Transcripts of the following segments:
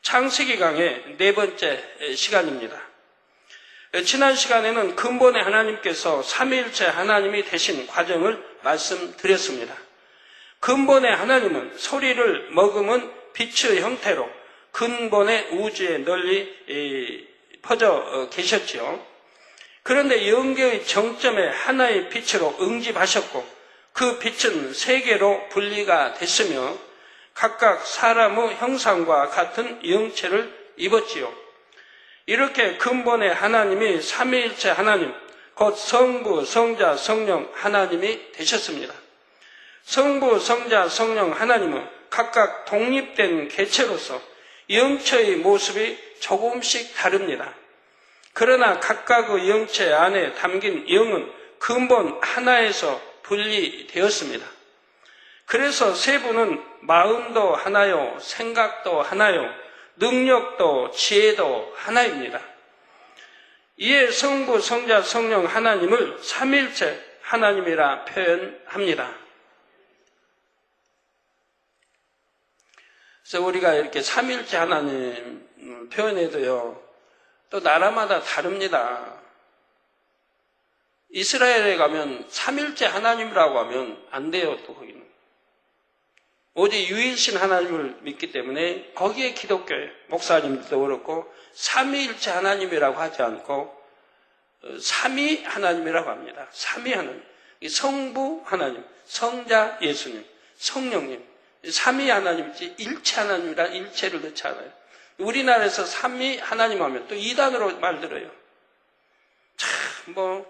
창세기 강의 네 번째 시간입니다. 지난 시간에는 근본의 하나님께서 삼위일체 하나님이 되신 과정을 말씀드렸습니다. 근본의 하나님은 소리를 머금은 빛의 형태로 근본의 우주에 널리 퍼져 계셨지요. 그런데 영계의 정점에 하나의 빛으로 응집하셨고 그 빛은 세 개로 분리가 됐으며 각각 사람의 형상과 같은 영체를 입었지요. 이렇게 근본의 하나님이 삼위일체 하나님, 곧 성부, 성자, 성령 하나님이 되셨습니다. 성부, 성자, 성령 하나님은 각각 독립된 개체로서 영체의 모습이 조금씩 다릅니다. 그러나 각각의 영체 안에 담긴 영은 근본 하나에서 분리되었습니다. 그래서 세 분은 마음도 하나요, 생각도 하나요, 능력도 지혜도 하나입니다. 이에 성부, 성자, 성령 하나님을 삼위일체 하나님이라 표현합니다. 그래서 우리가 이렇게 삼위일체 하나님 표현해도요, 또 나라마다 다릅니다. 이스라엘에 가면 삼위일체 하나님이라고 하면 안 돼요, 또 거기는. 오직 유일신 하나님을 믿기 때문에 거기에 기독교의 목사님들도 그렇고 삼위일체 하나님이라고 하지 않고 삼위 하나님이라고 합니다. 삼위 하나님. 성부 하나님, 성자 예수님, 성령님. 삼위 하나님이지 일체 하나님이라 일체를 넣지 않아요. 우리나라에서 삼위 하나님 하면 또 이단으로 말들어요. 참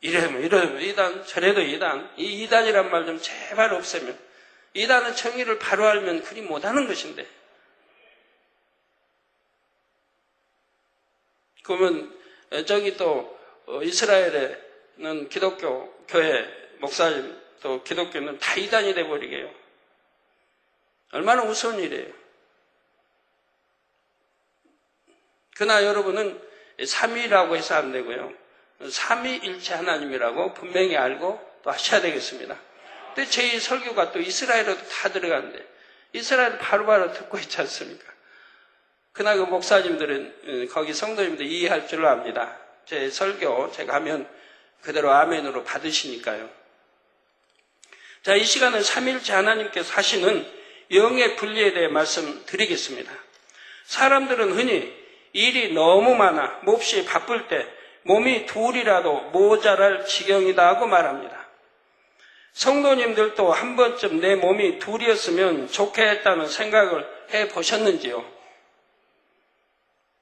이러면 이단, 저래도 이단. 이 이단이란 말 좀 제발 없애면. 이단은 정의를 바로 알면 그리 못하는 것인데. 그러면 저기 또 이스라엘에는 기독교 교회 목사님 또 기독교는 다 이단이 돼버리게요. 얼마나 우스운 일이에요. 그러나 여러분은 삼위라고 해서 안 되고요. 삼위일체 하나님이라고 분명히 알고 또 하셔야 되겠습니다. 근데 제 설교가 또 이스라엘에도 다 들어가는데 이스라엘 바로바로 듣고 있지 않습니까? 그러나 그 목사님들은 거기 성도님들 이해할 줄 압니다. 제 설교 제가 하면 그대로 아멘으로 받으시니까요. 자, 이 시간은 삼위일체 하나님께서 하시는 영의 분리에 대해 말씀드리겠습니다. 사람들은 흔히 일이 너무 많아 몹시 바쁠 때 몸이 둘이라도 모자랄 지경이다 하고 말합니다. 성도님들도 한 번쯤 내 몸이 둘이었으면 좋겠다는 생각을 해보셨는지요?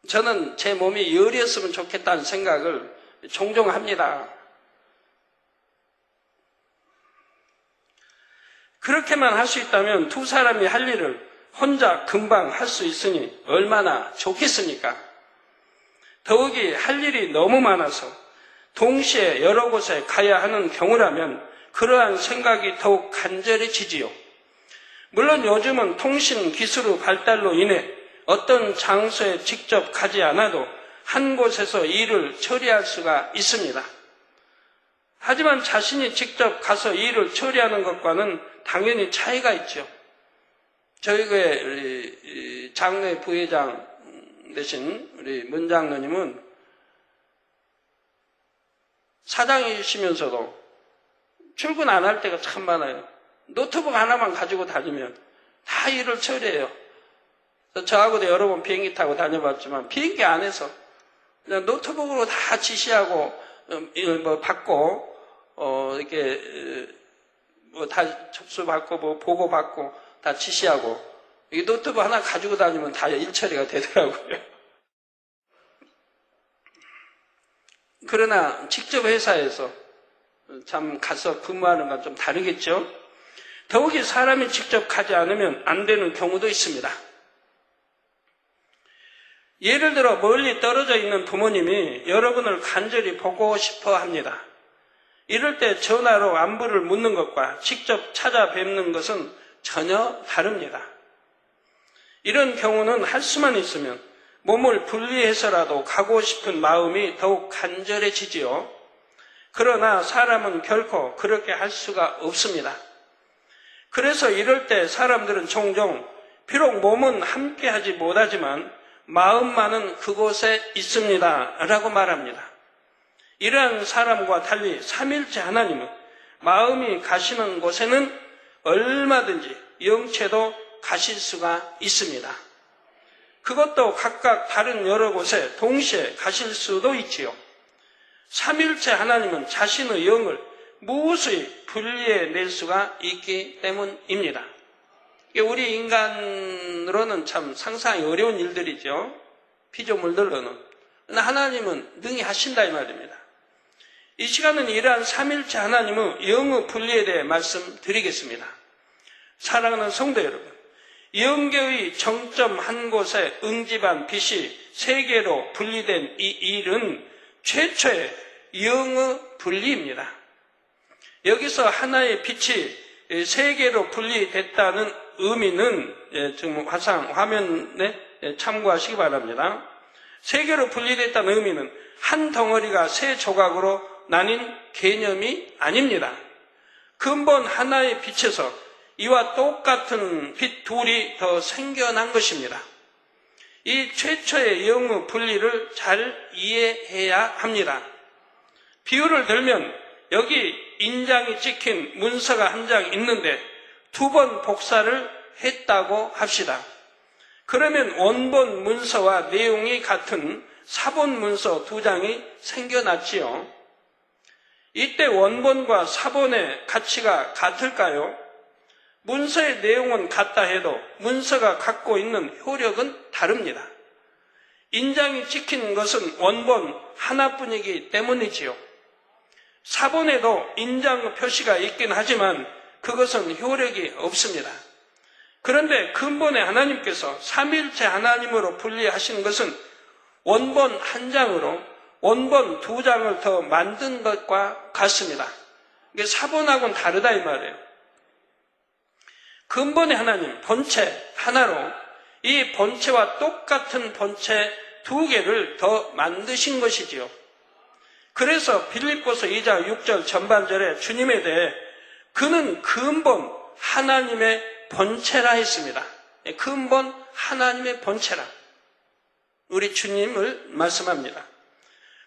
저는 제 몸이 열이었으면 좋겠다는 생각을 종종 합니다. 그렇게만 할 수 있다면 두 사람이 할 일을 혼자 금방 할 수 있으니 얼마나 좋겠습니까? 더욱이 할 일이 너무 많아서 동시에 여러 곳에 가야 하는 경우라면 그러한 생각이 더욱 간절해지지요. 물론 요즘은 통신 기술의 발달로 인해 어떤 장소에 직접 가지 않아도 한 곳에서 일을 처리할 수가 있습니다. 하지만 자신이 직접 가서 일을 처리하는 것과는 당연히 차이가 있죠. 저희 교회 우리 장로회 부회장 되신 우리 문장로님은 사장이시면서도 출근 안 할 때가 참 많아요. 노트북 하나만 가지고 다니면 다 일을 처리해요. 저하고도 여러 번 비행기 타고 다녀봤지만 비행기 안에서 그냥 노트북으로 다 지시하고 받고 이렇게 다 접수받고 보고받고 다 지시하고 이 노트북 하나 가지고 다니면 다 일 처리가 되더라고요. 그러나 직접 회사에서 참 가서 근무하는 건 좀 다르겠죠. 더욱이 사람이 직접 가지 않으면 안 되는 경우도 있습니다. 예를 들어 멀리 떨어져 있는 부모님이 여러분을 간절히 보고 싶어 합니다. 이럴 때 전화로 안부를 묻는 것과 직접 찾아뵙는 것은 전혀 다릅니다. 이런 경우는 할 수만 있으면 몸을 분리해서라도 가고 싶은 마음이 더욱 간절해지지요. 그러나 사람은 결코 그렇게 할 수가 없습니다. 그래서 이럴 때 사람들은 종종 비록 몸은 함께하지 못하지만 마음만은 그곳에 있습니다 라고 말합니다. 이러한 사람과 달리 삼위일체 하나님은 마음이 가시는 곳에는 얼마든지 영체도 가실 수가 있습니다. 그것도 각각 다른 여러 곳에 동시에 가실 수도 있지요. 삼위일체 하나님은 자신의 영을 무수히 분리해낼 수가 있기 때문입니다. 우리 인간으로는 참 상상이 어려운 일들이죠. 피조물들로는. 그러나 하나님은 능히 하신다 이 말입니다. 이 시간은 이러한 삼위일체 하나님의 영의 분리에 대해 말씀드리겠습니다. 사랑하는 성도 여러분, 영계의 정점 한 곳에 응집한 빛이 세계로 분리된 이 일은 최초의 영의 분리입니다. 여기서 하나의 빛이 세계로 분리됐다는 의미는 지금 화면에 참고하시기 바랍니다. 세계로 분리됐다는 의미는 한 덩어리가 세 조각으로 나뉜 개념이 아닙니다. 근본 하나의 빛에서 이와 똑같은 빛 둘이 더 생겨난 것입니다. 이 최초의 영의 분리를 잘 이해해야 합니다. 비유를 들면 여기 인장이 찍힌 문서가 한 장 있는데 2번 복사를 했다고 합시다. 그러면 원본 문서와 내용이 같은 사본 문서 2장이 생겨났지요. 이때 원본과 사본의 가치가 같을까요? 문서의 내용은 같다 해도 문서가 갖고 있는 효력은 다릅니다. 인장이 찍힌 것은 원본 하나뿐이기 때문이지요. 사본에도 인장 표시가 있긴 하지만 그것은 효력이 없습니다. 그런데 근본의 하나님께서 삼위일체 하나님으로 분리하신 것은 원본 한 장으로 원본 2장을 더 만든 것과 같습니다. 이게 사본하고는 다르다 이 말이에요. 근본의 하나님, 본체 하나로 이 본체와 똑같은 본체 2개를 더 만드신 것이지요. 그래서 빌립보서 2장 6절 전반절에 주님에 대해 그는 근본 하나님의 본체라 했습니다. 근본 하나님의 본체라. 우리 주님을 말씀합니다.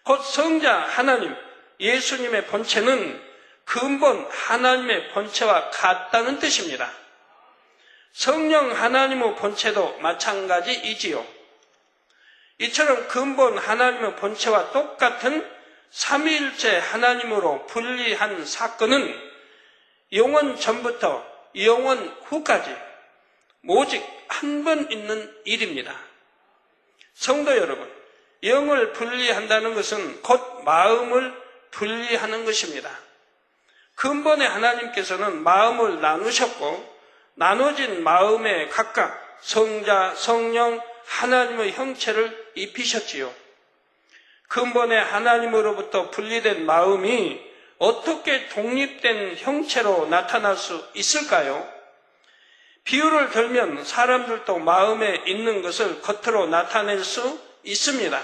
곧 성자 하나님, 예수님의 본체는 근본 하나님의 본체와 같다는 뜻입니다. 성령 하나님의 본체도 마찬가지이지요. 이처럼 근본 하나님의 본체와 똑같은 삼위일체 하나님으로 분리한 사건은 영원 전부터 영원 후까지 오직 한 번 있는 일입니다. 성도 여러분, 영을 분리한다는 것은 곧 마음을 분리하는 것입니다. 근본의 하나님께서는 마음을 나누셨고 나눠진 마음에 각각 성자, 성령, 하나님의 형체를 입히셨지요. 근본의 하나님으로부터 분리된 마음이 어떻게 독립된 형체로 나타날 수 있을까요? 비유를 들면 사람들도 마음에 있는 것을 겉으로 나타낼 수 있습니다.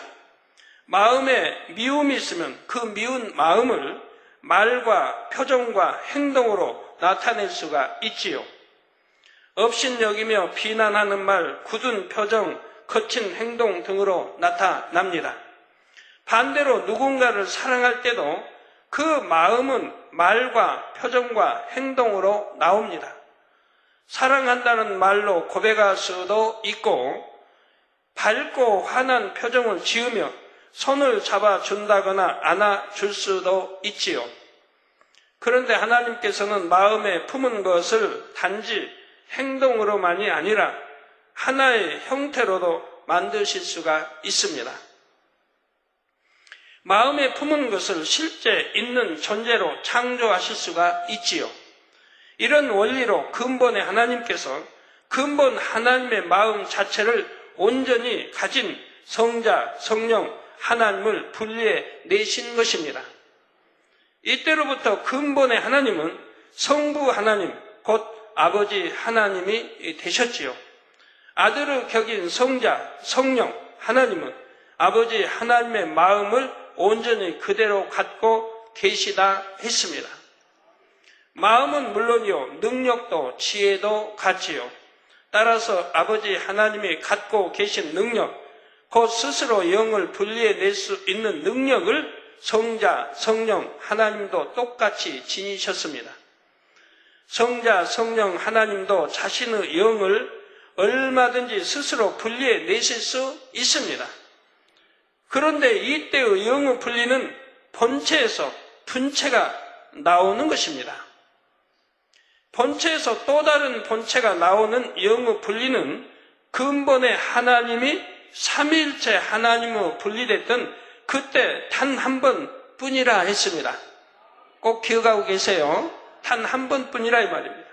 마음에 미움이 있으면 그 미운 마음을 말과 표정과 행동으로 나타낼 수가 있지요. 업신여기며 비난하는 말, 굳은 표정, 거친 행동 등으로 나타납니다. 반대로 누군가를 사랑할 때도 그 마음은 말과 표정과 행동으로 나옵니다. 사랑한다는 말로 고백할 수도 있고 밝고 환한 표정을 지으며 손을 잡아준다거나 안아줄 수도 있지요. 그런데 하나님께서는 마음에 품은 것을 단지 행동으로만이 아니라 하나의 형태로도 만드실 수가 있습니다. 마음에 품은 것을 실제 있는 존재로 창조하실 수가 있지요. 이런 원리로 근본의 하나님께서 근본 하나님의 마음 자체를 온전히 가진 성자, 성령, 하나님을 분리해 내신 것입니다. 이때로부터 근본의 하나님은 성부 하나님, 곧 아버지 하나님이 되셨지요. 아들을 격인 성자, 성령, 하나님은 아버지 하나님의 마음을 온전히 그대로 갖고 계시다 했습니다. 마음은 물론이요, 능력도 지혜도 같지요. 따라서 아버지 하나님이 갖고 계신 능력, 곧 스스로 영을 분리해낼 수 있는 능력을 성자, 성령, 하나님도 똑같이 지니셨습니다. 성자, 성령, 하나님도 자신의 영을 얼마든지 스스로 분리해내실 수 있습니다. 그런데 이때의 영의 분리는 본체에서 분체가 나오는 것입니다. 본체에서 또 다른 본체가 나오는 영의 분리는 근본의 하나님이 삼위일체 하나님으로 분리됐던 그때 단 한 번뿐이라 했습니다. 꼭 기억하고 계세요. 단 한 번뿐이라 이 말입니다.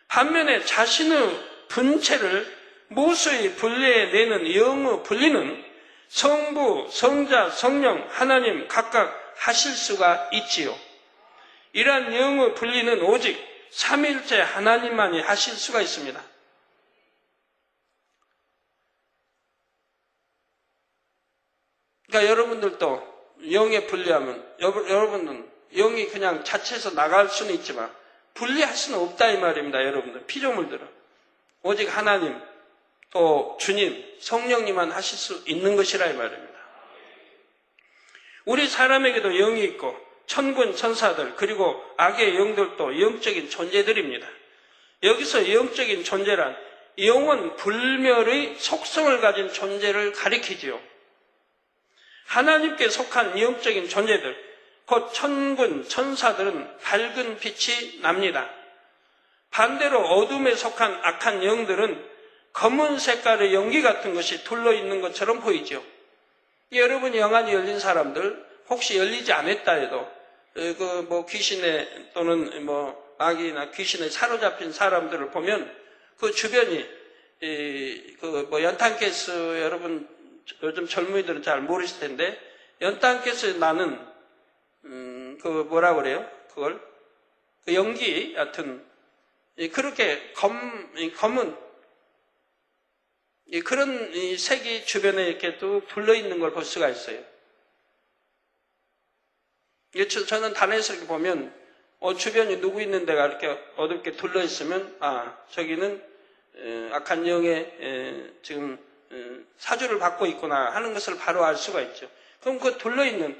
반면에 자신의 분체를 무수히 분리해내는 영의 분리는 성부, 성자, 성령, 하나님 각각 하실 수가 있지요. 이러한 영의 분리는 오직 삼위일체 하나님만이 하실 수가 있습니다. 그러니까 여러분들도 영에 분리하면 여러분은 영이 그냥 자체에서 나갈 수는 있지만 분리할 수는 없다 이 말입니다. 여러분들 피조물들은 오직 하나님 또 주님 성령님만 하실 수 있는 것이라 이 말입니다. 우리 사람에게도 영이 있고 천군 천사들 그리고 악의 영들도 영적인 존재들입니다. 여기서 영적인 존재란 영원 불멸의 속성을 가진 존재를 가리키지요. 하나님께 속한 영적인 존재들, 곧 천군, 천사들은 밝은 빛이 납니다. 반대로 어둠에 속한 악한 영들은 검은 색깔의 연기 같은 것이 둘러있는 것처럼 보이죠. 여러분 영안이 열린 사람들, 혹시 열리지 않았다 해도 귀신에 또는 악이나 귀신에 사로잡힌 사람들을 보면 그 주변이 연탄가스 여러분 요즘 젊은이들은 잘 모르실 텐데 연탄가스에 나는 그걸 그 연기 같은 그렇게 검은 그런 색이 주변에 이렇게 또 둘러 있는 걸 볼 수가 있어요. 저는 단에서 이렇게 보면 주변에 누구 있는 데가 이렇게 어둡게 둘러 있으면 저기는 악한 영의 지금 사주를 받고 있구나 하는 것을 바로 알 수가 있죠. 그럼 그 둘러 있는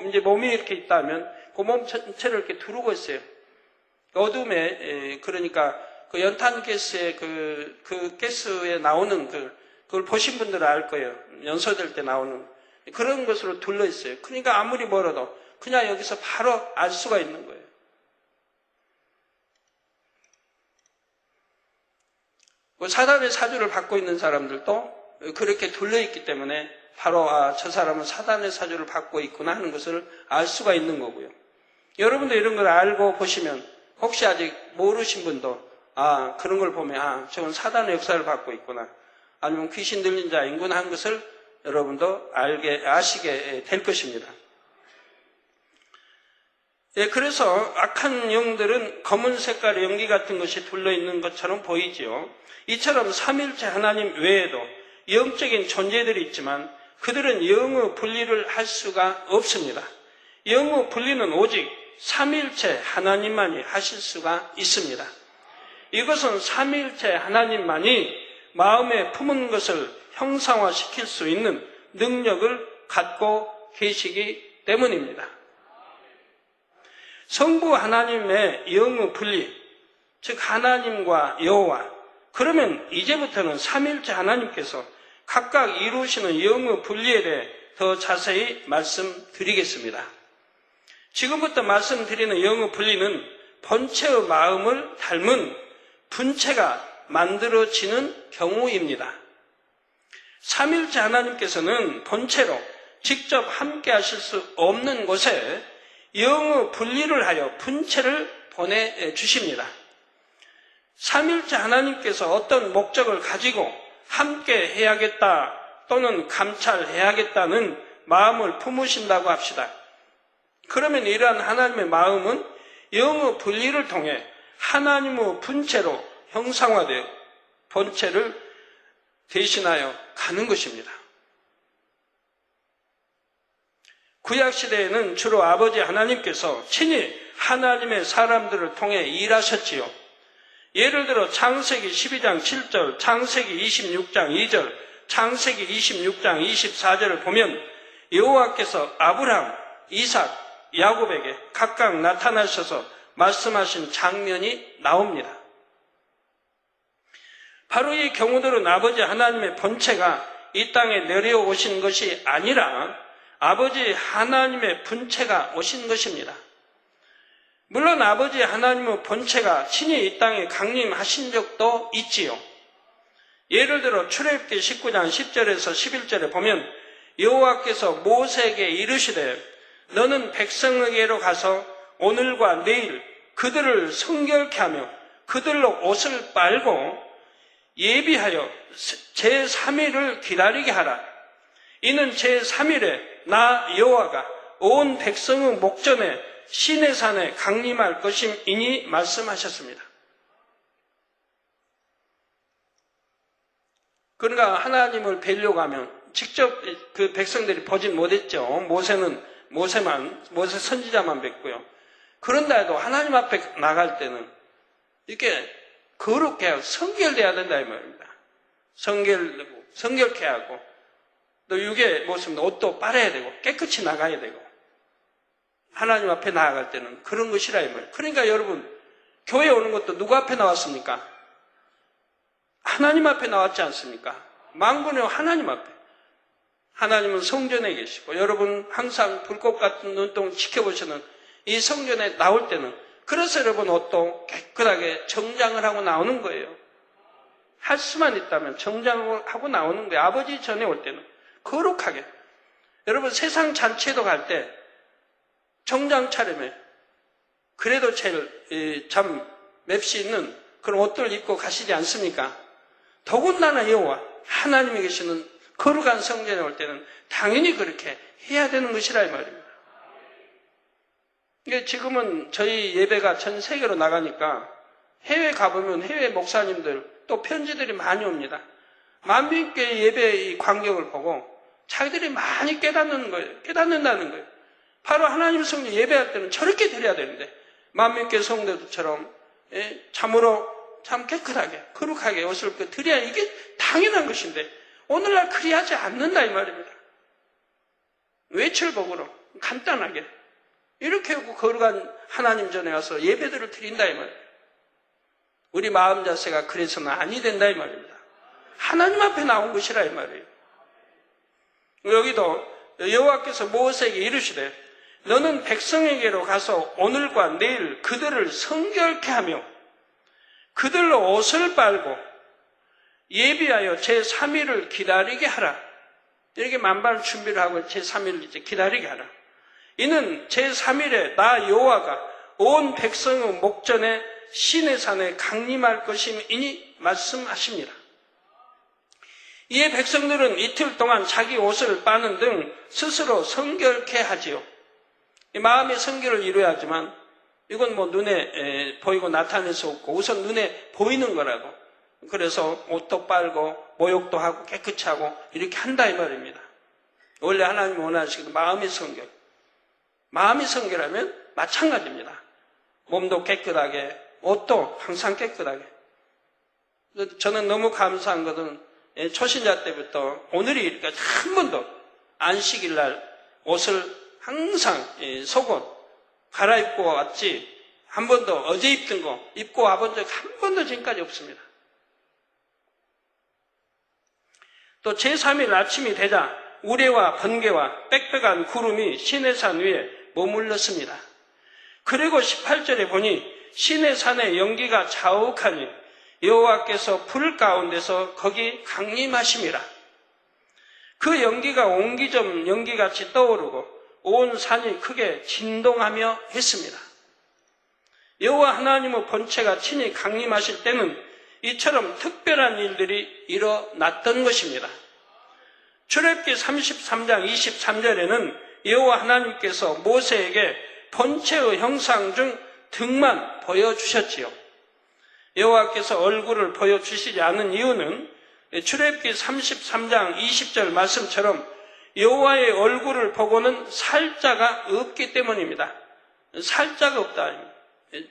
이제 몸이 이렇게 있다면 그 몸 전체를 이렇게 두르고 있어요. 어둠에 그러니까 그 연탄가스의 그 가스에 나오는 그걸 보신 분들은 알 거예요. 연소될 때 나오는 그런 것으로 둘러 있어요. 그러니까 아무리 멀어도 그냥 여기서 바로 알 수가 있는 거예요. 사단의 사주를 받고 있는 사람들도 그렇게 둘러 있기 때문에 바로 저 사람은 사단의 사주를 받고 있구나 하는 것을 알 수가 있는 거고요. 여러분도 이런 걸 알고 보시면 혹시 아직 모르신 분도 그런 걸 보면 저건 사단의 역사를 받고 있구나 아니면 귀신 들린 자인구나 하는 것을 여러분도 아시게 될 것입니다. 그래서 악한 영들은 검은 색깔의 연기 같은 것이 둘러있는 것처럼 보이지요. 이처럼 삼위일체 하나님 외에도 영적인 존재들이 있지만 그들은 영의 분리를 할 수가 없습니다. 영의 분리는 오직 삼위일체 하나님만이 하실 수가 있습니다. 이것은 삼위일체 하나님만이 마음에 품은 것을 형상화시킬 수 있는 능력을 갖고 계시기 때문입니다. 성부 하나님의 영의 분리, 즉 하나님과 여호와, 그러면 이제부터는 삼위일체 하나님께서 각각 이루시는 영의 분리에 대해 더 자세히 말씀드리겠습니다. 지금부터 말씀드리는 영의 분리는 본체의 마음을 닮은 분체가 만들어지는 경우입니다. 삼위일체 하나님께서는 본체로 직접 함께 하실 수 없는 곳에 영의 분리를 하여 분체를 보내주십니다. 삼위일체 하나님께서 어떤 목적을 가지고 함께 해야겠다 또는 감찰해야겠다는 마음을 품으신다고 합시다. 그러면 이러한 하나님의 마음은 영의 분리를 통해 하나님의 분체로 형상화되어 본체를 대신하여 가는 것입니다. 구약시대에는 주로 아버지 하나님께서 친히 하나님의 사람들을 통해 일하셨지요. 예를 들어 창세기 12장 7절, 창세기 26장 2절, 창세기 26장 24절을 보면 여호와께서 아브람, 이삭, 야곱에게 각각 나타나셔서 말씀하신 장면이 나옵니다. 바로 이 경우들은 아버지 하나님의 본체가 이 땅에 내려오신 것이 아니라 아버지 하나님의 분체가 오신 것입니다. 물론 아버지 하나님의 본체가 친히 이 땅에 강림하신 적도 있지요. 예를 들어 출애굽기 19장 10절에서 11절에 보면 여호와께서 모세에게 이르시되 너는 백성에게로 가서 오늘과 내일 그들을 성결케 하며 그들로 옷을 빨고 예비하여 제3일을 기다리게 하라. 이는 제3일에 나 여호와가 온 백성의 목전에 시내산에 강림할 것임이니 말씀하셨습니다. 그러니까 하나님을 뵈려고 하면 직접 그 백성들이 보진 못했죠. 모세 선지자만 뵙고요. 그런다 해도 하나님 앞에 나갈 때는 이렇게 거룩해 하고 성결돼야 된다 이 말입니다. 성결케 하고 또 육의 모습 옷도 빨아야 되고 깨끗이 나가야 되고 하나님 앞에 나아갈 때는 그런 것이라 이 말이에요. 그러니까 여러분 교회 오는 것도 누구 앞에 나왔습니까? 하나님 앞에 나왔지 않습니까? 만군의 하나님 앞에. 하나님은 성전에 계시고 여러분 항상 불꽃 같은 눈동을 지켜보시는 이 성전에 나올 때는 그래서 여러분 옷도 깨끗하게 정장을 하고 나오는 거예요. 할 수만 있다면 정장을 하고 나오는 거예요. 아버지 전에 올 때는 거룩하게. 여러분 세상 잔치에도 갈 때 정장 차림에 그래도 제일 참 맵시 있는 그런 옷들을 입고 가시지 않습니까? 더군다나 여호와 하나님이 계시는 거룩한 성전에 올 때는 당연히 그렇게 해야 되는 것이라 이 말입니다. 지금은 저희 예배가 전 세계로 나가니까 해외 가보면 해외 목사님들 또 편지들이 많이 옵니다. 만민교회 예배의 광경을 보고 자기들이 많이 깨닫는 거예요. 깨닫는다는 거예요. 바로 하나님 성전 예배할 때는 저렇게 드려야 되는데 만민교회 성도들처럼 참으로 참 깨끗하게 거룩하게 옷을 드려야 이게 당연한 것인데 오늘날 그리하지 않는다 이 말입니다. 외출복으로 간단하게 이렇게 하고 거룩한 하나님 전에 와서 예배들을 드린다 이 말이에요. 우리 마음 자세가 그래서는 아니 된다 이 말입니다. 하나님 앞에 나온 것이라 이 말이에요. 여기도 여호와께서 모세에게 이르시되 너는 백성에게로 가서 오늘과 내일 그들을 성결케 하며 그들로 옷을 빨고 예비하여 제3일을 기다리게 하라. 이렇게 만발 준비를 하고 제3일을 이제 기다리게 하라. 이는 제3일에 나 여호와가 온 백성의 목전에 시내산에 강림할 것임이니 말씀하십니다. 이에 백성들은 이틀 동안 자기 옷을 빠는 등 스스로 성결케 하지요. 마음의 성결을 이루어야지만 이건 뭐 눈에 보이고 나타낼 수 없고 우선 눈에 보이는 거라고. 그래서 옷도 빨고 모욕도 하고 깨끗이 하고 이렇게 한다 이 말입니다. 원래 하나님이 원하시기도 마음의 성결. 마음이 성결하면 마찬가지입니다. 몸도 깨끗하게 옷도 항상 깨끗하게. 저는 너무 감사한 것은 초신자 때부터 오늘이 이렇게 한 번도 안식일 날 옷을 항상 속옷 갈아입고 왔지 한 번도 어제 입던 거 입고 와본 적 한 번도 지금까지 없습니다. 또 제3일 아침이 되자 우레와 번개와 빽빽한 구름이 시내산 위에 머물렀습니다. 그리고 18절에 보니 시내산의 연기가 자욱하니 여호와께서 불 가운데서 거기 강림하심이라. 그 연기가 옹기점 연기같이 떠오르고 온 산이 크게 진동하며 했습니다. 여호와 하나님의 본체가 친히 강림하실 때는 이처럼 특별한 일들이 일어났던 것입니다. 출애굽기 33장 23절에는 여호와 하나님께서 모세에게 본체의 형상 중 등만 보여주셨지요. 여호와께서 얼굴을 보여주시지 않은 이유는 출애굽기 33장 20절 말씀처럼 여호와의 얼굴을 보고는 살자가 없기 때문입니다. 살자가 없다.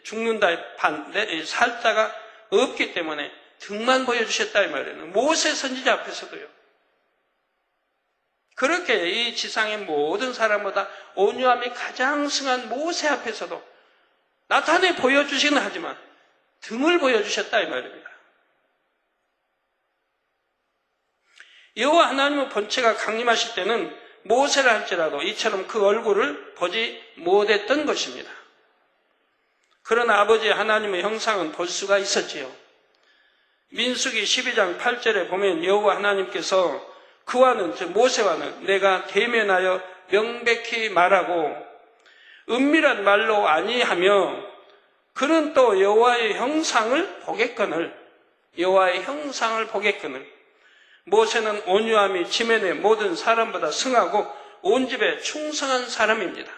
죽는다의 반대 살자가 없기 때문에 등만 보여주셨다 이 말이에요. 모세 선지자 앞에서도요. 그렇게 이 지상의 모든 사람보다 온유함이 가장 승한 모세 앞에서도 나타내 보여주시긴 하지만 등을 보여주셨다 이 말입니다. 여호와 하나님의 본체가 강림하실 때는 모세를 할지라도 이처럼 그 얼굴을 보지 못했던 것입니다. 그러나 아버지 하나님의 형상은 볼 수가 있었지요. 민수기 12장 8절에 보면 여호와 하나님께서 그와는, 즉 모세와는 내가 대면하여 명백히 말하고 은밀한 말로 아니하며 그는 또 여호와의 형상을 보겠거늘. 여호와의 형상을 보겠거늘. 모세는 온유함이 지면의 모든 사람보다 승하고 온 집에 충성한 사람입니다.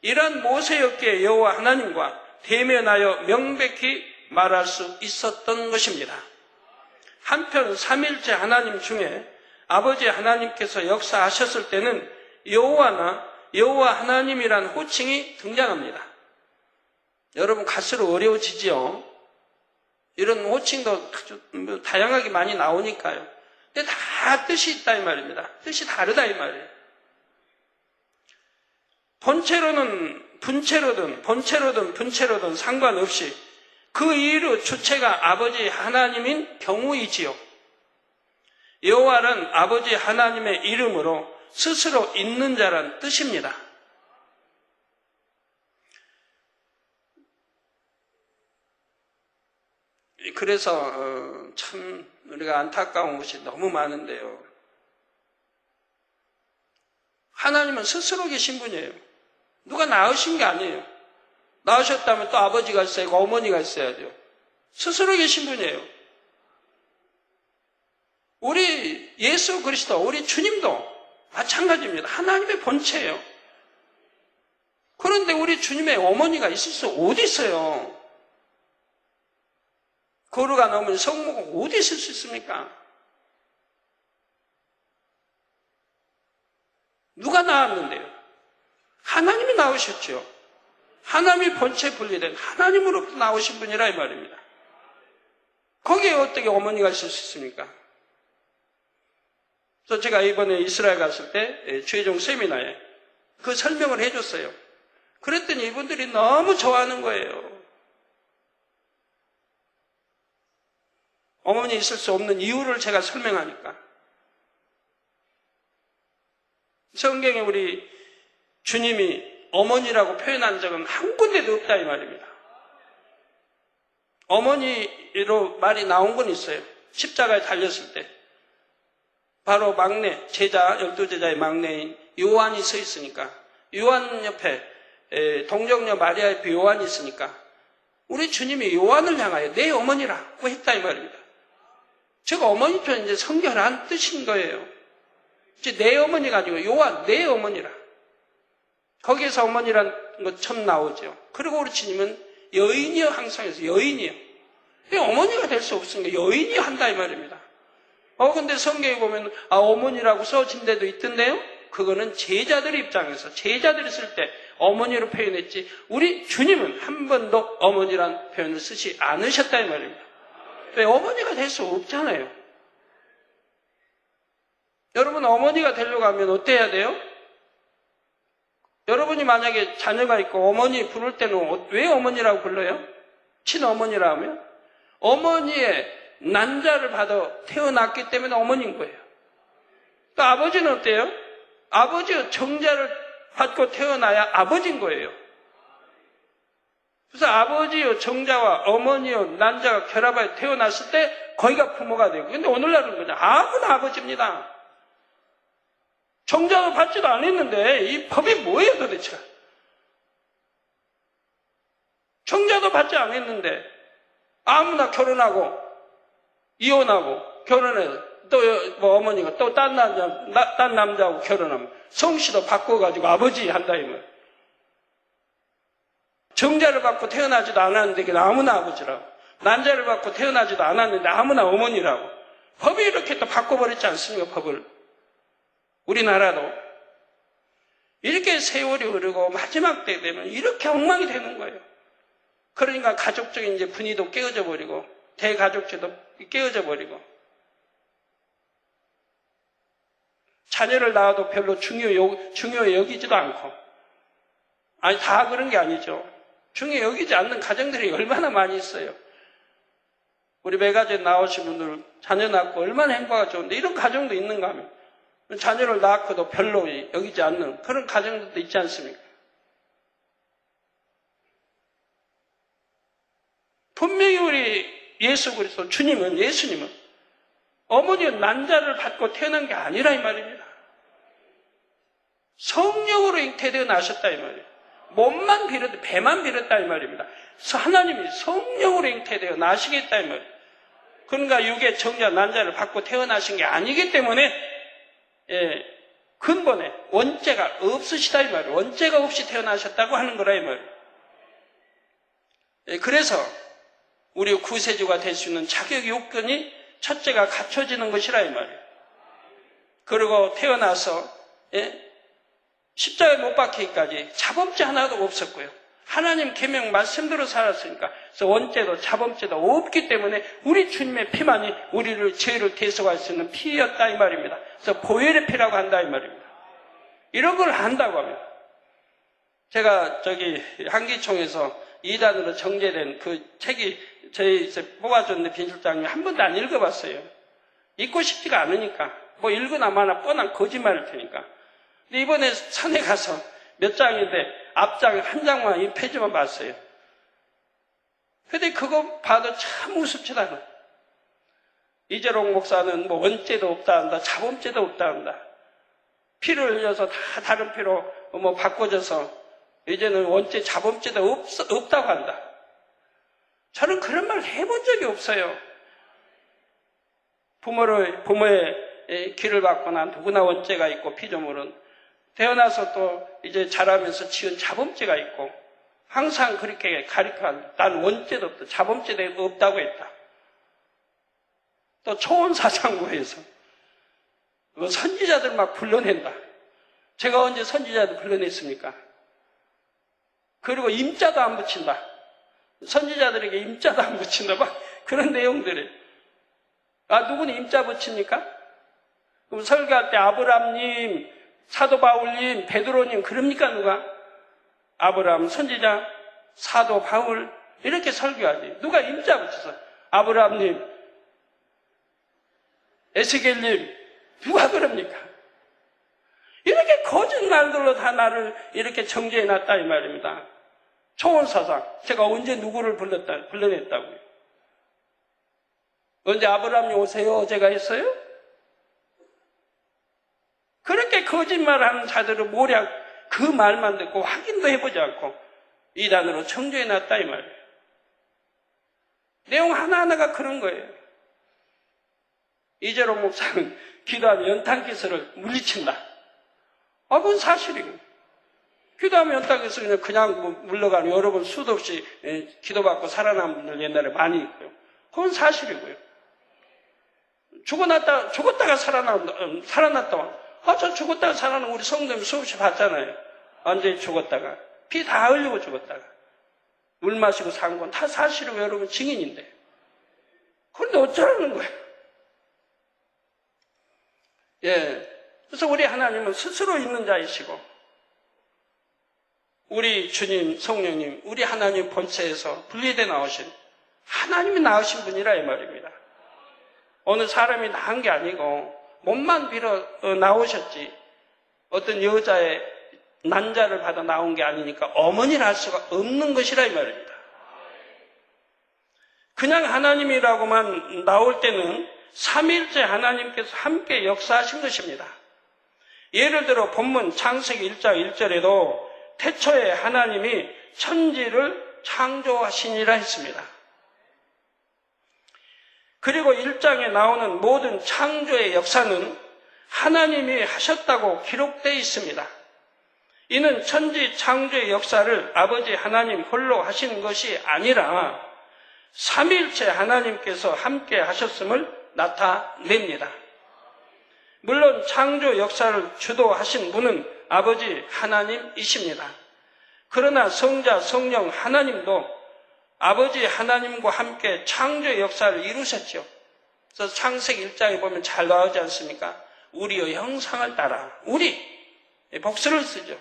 이러한 모세였기에 여호와 하나님과 대면하여 명백히 말할 수 있었던 것입니다. 한편 삼일째 하나님 중에 아버지 하나님께서 역사하셨을 때는 여호와나 여호와 하나님이란 호칭이 등장합니다. 여러분 갈수록 어려워지지요. 이런 호칭도 아주 다양하게 많이 나오니까요. 근데 다 뜻이 있다 이 말입니다. 뜻이 다르다 이 말이에요. 본체로든 분체로든 상관없이 그 이유 주체가 아버지 하나님인 경우이지요. 여호와는 아버지 하나님의 이름으로 스스로 있는 자란 뜻입니다. 그래서 참 우리가 안타까운 것이 너무 많은데요. 하나님은 스스로 계신 분이에요. 누가 낳으신 게 아니에요. 낳으셨다면 또 아버지가 있어야 하고 어머니가 있어야죠. 스스로 계신 분이에요. 우리 예수 그리스도, 우리 주님도 마찬가지입니다. 하나님의 본체예요. 그런데 우리 주님의 어머니가 있을 수 어디 있어요? 거룩한 어머니 성모가 어디 있을 수 있습니까? 누가 낳았는데요? 하나님이 낳으셨죠. 하나님이 본체 분리된 하나님으로부터 나오신 분이라 이 말입니다. 거기에 어떻게 어머니가 있을 수 있습니까? 그래서 제가 이번에 이스라엘 갔을 때 주의종 세미나에 그 설명을 해줬어요. 그랬더니 이분들이 너무 좋아하는 거예요. 어머니 있을 수 없는 이유를 제가 설명하니까. 성경에 우리 주님이 어머니라고 표현한 적은 한 군데도 없다 이 말입니다. 어머니로 말이 나온 건 있어요. 십자가에 달렸을 때. 바로 막내, 제자, 12제자의 막내인 요한이 서 있으니까, 요한 옆에 동정녀 마리아 옆에 요한이 있으니까 우리 주님이 요한을 향하여 내 어머니라고 했다 이 말입니다. 제가 어머니 편 이제 성결한 뜻인 거예요. 이제 내 어머니가 아니고 요한, 내 어머니라. 거기에서 어머니란 것 처음 나오죠. 그리고 우리 주님은 여인이여 항상 해서 여인이요. 어머니가 될 수 없으니까 여인이여 한다 이 말입니다. 근데 성경에 보면 어머니라고 써진 데도 있던데요. 그거는 제자들 입장에서 제자들이 쓸 때 어머니로 표현했지 우리 주님은 한 번도 어머니란 표현을 쓰지 않으셨다 이 말입니다. 왜 어머니가 될 수 없잖아요. 여러분 어머니가 되려고 하면 어때야 돼요? 여러분이 만약에 자녀가 있고 어머니 부를 때는 왜 어머니라고 불러요? 친어머니라 하면 어머니의 난자를 받아 태어났기 때문에 어머니인 거예요. 또 아버지는 어때요? 아버지의 정자를 받고 태어나야 아버지인 거예요. 그래서 아버지의 정자와 어머니의 난자가 결합하여 태어났을 때 거기가 부모가 되고, 근데 오늘날은 그냥 아무나 아버지입니다. 정자도 받지도 않았는데 이 법이 뭐예요 도대체? 정자도 받지 않았는데 아무나 결혼하고 이혼하고 결혼해서 또 뭐 어머니가 또 딴 남자하고 결혼하면 성씨도 바꿔가지고 아버지 한다 이 말. 정자를 받고 태어나지도 않았는데 아무나 아버지라고, 난자를 받고 태어나지도 않았는데 아무나 어머니라고. 법이 이렇게 또 바꿔버렸지 않습니까? 법을. 우리나라도 이렇게 세월이 흐르고 마지막 때 되면 이렇게 엉망이 되는 거예요. 그러니까 가족적인 이제 분위기도 깨어져 버리고, 대가족제도 깨어져 버리고, 자녀를 낳아도 별로 중요 여기지도 않고, 아니, 다 그런 게 아니죠. 중요 여기지 않는 가정들이 얼마나 많이 있어요. 우리 매가지에 나오신 분들 자녀 낳고 얼마나 행복하고 좋은데 이런 가정도 있는가 하면 자녀를 낳고도 별로 여기지 않는 그런 가정들도 있지 않습니까? 분명히 우리 예수 그리스도 예수님은 어머니의 난자를 받고 태어난 게 아니라 이 말입니다. 성령으로 잉태되어 나셨다 이 말이에요. 몸만 비롯, 배만 비롯다 이 말입니다. 하나님이 성령으로 잉태되어 나시겠다 이 말이에요. 그러니까 육의 정자 난자를 받고 태어나신 게 아니기 때문에 근본에 원죄가 없으시다 이 말이에요. 원죄가 없이 태어나셨다고 하는 거라 이 말이에요. 그래서 우리 구세주가 될 수 있는 자격 요건이 첫째가 갖춰지는 것이라 이 말이에요. 그리고 태어나서 십자가에 못 박히기까지 자범죄 하나도 없었고요. 하나님 계명 말씀대로 살았으니까 그래서 원죄도 자범죄도 없기 때문에 우리 주님의 피만이 우리를 죄를 대속할 수 있는 피였다 이 말입니다. 그래서 보혈의 피라고 한다 이 말입니다. 이런 걸 한다고 하면 제가 한기총에서 2단으로 정제된 그 책이 저희 뽑아줬는데 빈실장님이 한 번도 안 읽어봤어요. 읽고 싶지가 않으니까 뭐 읽으나마나 뻔한 거짓말일 테니까. 근데 이번에 산에 가서 몇 장인데 앞장 한 장만 이 페이지만 봤어요. 근데 그거 봐도 참 우습지도 않아. 이재롱 목사는 뭐 원죄도 없다 한다, 자범죄도 없다 한다. 피를 흘려서 다 다른 피로 뭐 바꿔줘서 이제는 원죄, 자범죄도 없다고 한다. 저는 그런 말 해본 적이 없어요. 부모의 길을 받거나 누구나 원죄가 있고 피조물은 태어나서 또 이제 자라면서 지은 자범죄가 있고 항상 그렇게 가르쳐한다. 난 원죄도 없다. 자범죄도 없다고 했다. 또 초원사상부에서 선지자들 막 불러낸다. 제가 언제 선지자들 불러냈습니까? 그리고 임자도 안 붙인다. 선지자들에게 임자도 안 붙인다. 막 그런 내용들이. 누구는 임자 붙입니까? 그럼 설교할 때 아브람님, 사도 바울님, 베드로님 그럽니까 누가? 아브람 선지자, 사도 바울 이렇게 설교하지. 누가 임자 붙여서 아브람님, 에스겔님 누가 그럽니까? 이렇게 거짓말들로 다 나를 이렇게 정죄해놨다 이 말입니다. 초원사상. 제가 언제 누구를 불러냈다고요? 언제 아브람님 오세요? 제가 했어요? 그렇게 거짓말하는 자들을 모략 그 말만 듣고 확인도 해보지 않고 이단으로 정죄해놨다 이 말이에요. 내용 하나하나가 그런 거예요. 이재롱 목사는 기도하면 연탄기스를 물리친다. 그건 사실이고. 기도하면 연탄기스 그냥 물러가는 여러분 수도 없이 기도받고 살아남은 분들 옛날에 많이 있고요. 그건 사실이고요. 죽었다가 살아났다. 저 죽었다가 살아나는 우리 성도님 수없이 봤잖아요. 완전히 죽었다가. 피 다 흘리고 죽었다가. 물 마시고 산 건 다 사실이고 여러분 증인인데. 그런데 어쩌라는 거예요? 그래서 우리 하나님은 스스로 있는 자이시고, 우리 주님, 성령님, 우리 하나님 본체에서 분리되어 나오신, 하나님이 낳으신 분이라 이 말입니다. 어느 사람이 낳은 게 아니고, 몸만 빌어 나오셨지 어떤 여자의 난자를 받아 나온 게 아니니까 어머니를 할 수가 없는 것이라 이 말입니다. 그냥 하나님이라고만 나올 때는 삼위일체 하나님께서 함께 역사하신 것입니다. 예를 들어 본문 창세기 1장 1절에도 태초에 하나님이 천지를 창조하시니라 했습니다. 그리고 1장에 나오는 모든 창조의 역사는 하나님이 하셨다고 기록되어 있습니다. 이는 천지 창조의 역사를 아버지 하나님 홀로 하신 것이 아니라 삼위일체 하나님께서 함께 하셨음을 나타냅니다. 물론 창조 역사를 주도하신 분은 아버지 하나님이십니다. 그러나 성자, 성령 하나님도 아버지 하나님과 함께 창조의 역사를 이루셨죠. 그래서 창세기 1장에 보면 잘 나오지 않습니까? 우리의 형상을 따라 우리 복수를 쓰죠.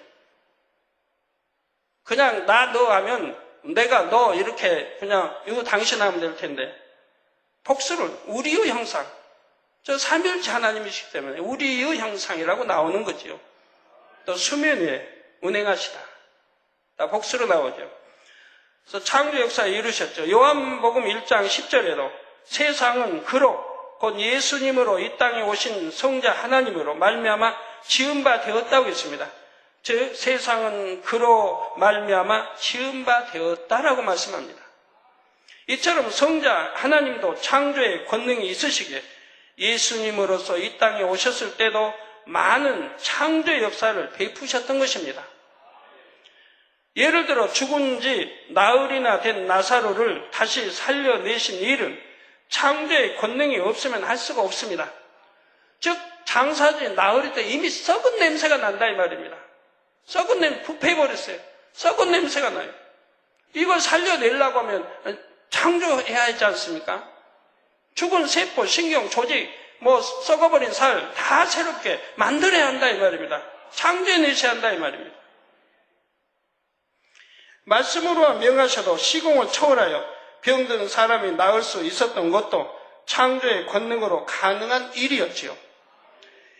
그냥 나 너 하면 내가 너 이렇게 그냥 이거 당신 하면 될 텐데 복수를 우리의 형상, 저 삼일체 하나님이시기 때문에 우리의 형상이라고 나오는 거지요. 또 수면 위에 운행하시다. 다 복수로 나오죠. 그래서 창조 역사에 이루셨죠. 요한복음 1장 10절에도 세상은 그로 곧 예수님으로 이 땅에 오신 성자 하나님으로 말미암아 지은 바 되었다고 했습니다. 즉 세상은 그로 말미암아 지은 바 되었다라고 말씀합니다. 이처럼 성자 하나님도 창조의 권능이 있으시기에 예수님으로서 이 땅에 오셨을 때도 많은 창조의 역사를 베푸셨던 것입니다. 예를 들어 죽은 지 나흘이나 된 나사로를 다시 살려내신 일은 창조의 권능이 없으면 할 수가 없습니다. 즉 장사지 나흘이 때 이미 썩은 냄새가 난다 이 말입니다. 썩은 냄새 부패해버렸어요. 썩은 냄새가 나요. 이걸 살려내려고 하면 창조해야 하지 않습니까? 죽은 세포, 신경, 조직, 썩어버린 살 다 새롭게 만들어야 한다 이 말입니다. 창조해내셔야 한다 이 말입니다. 말씀으로 명하셔도 시공을 초월하여 병든 사람이 나을 수 있었던 것도 창조의 권능으로 가능한 일이었지요.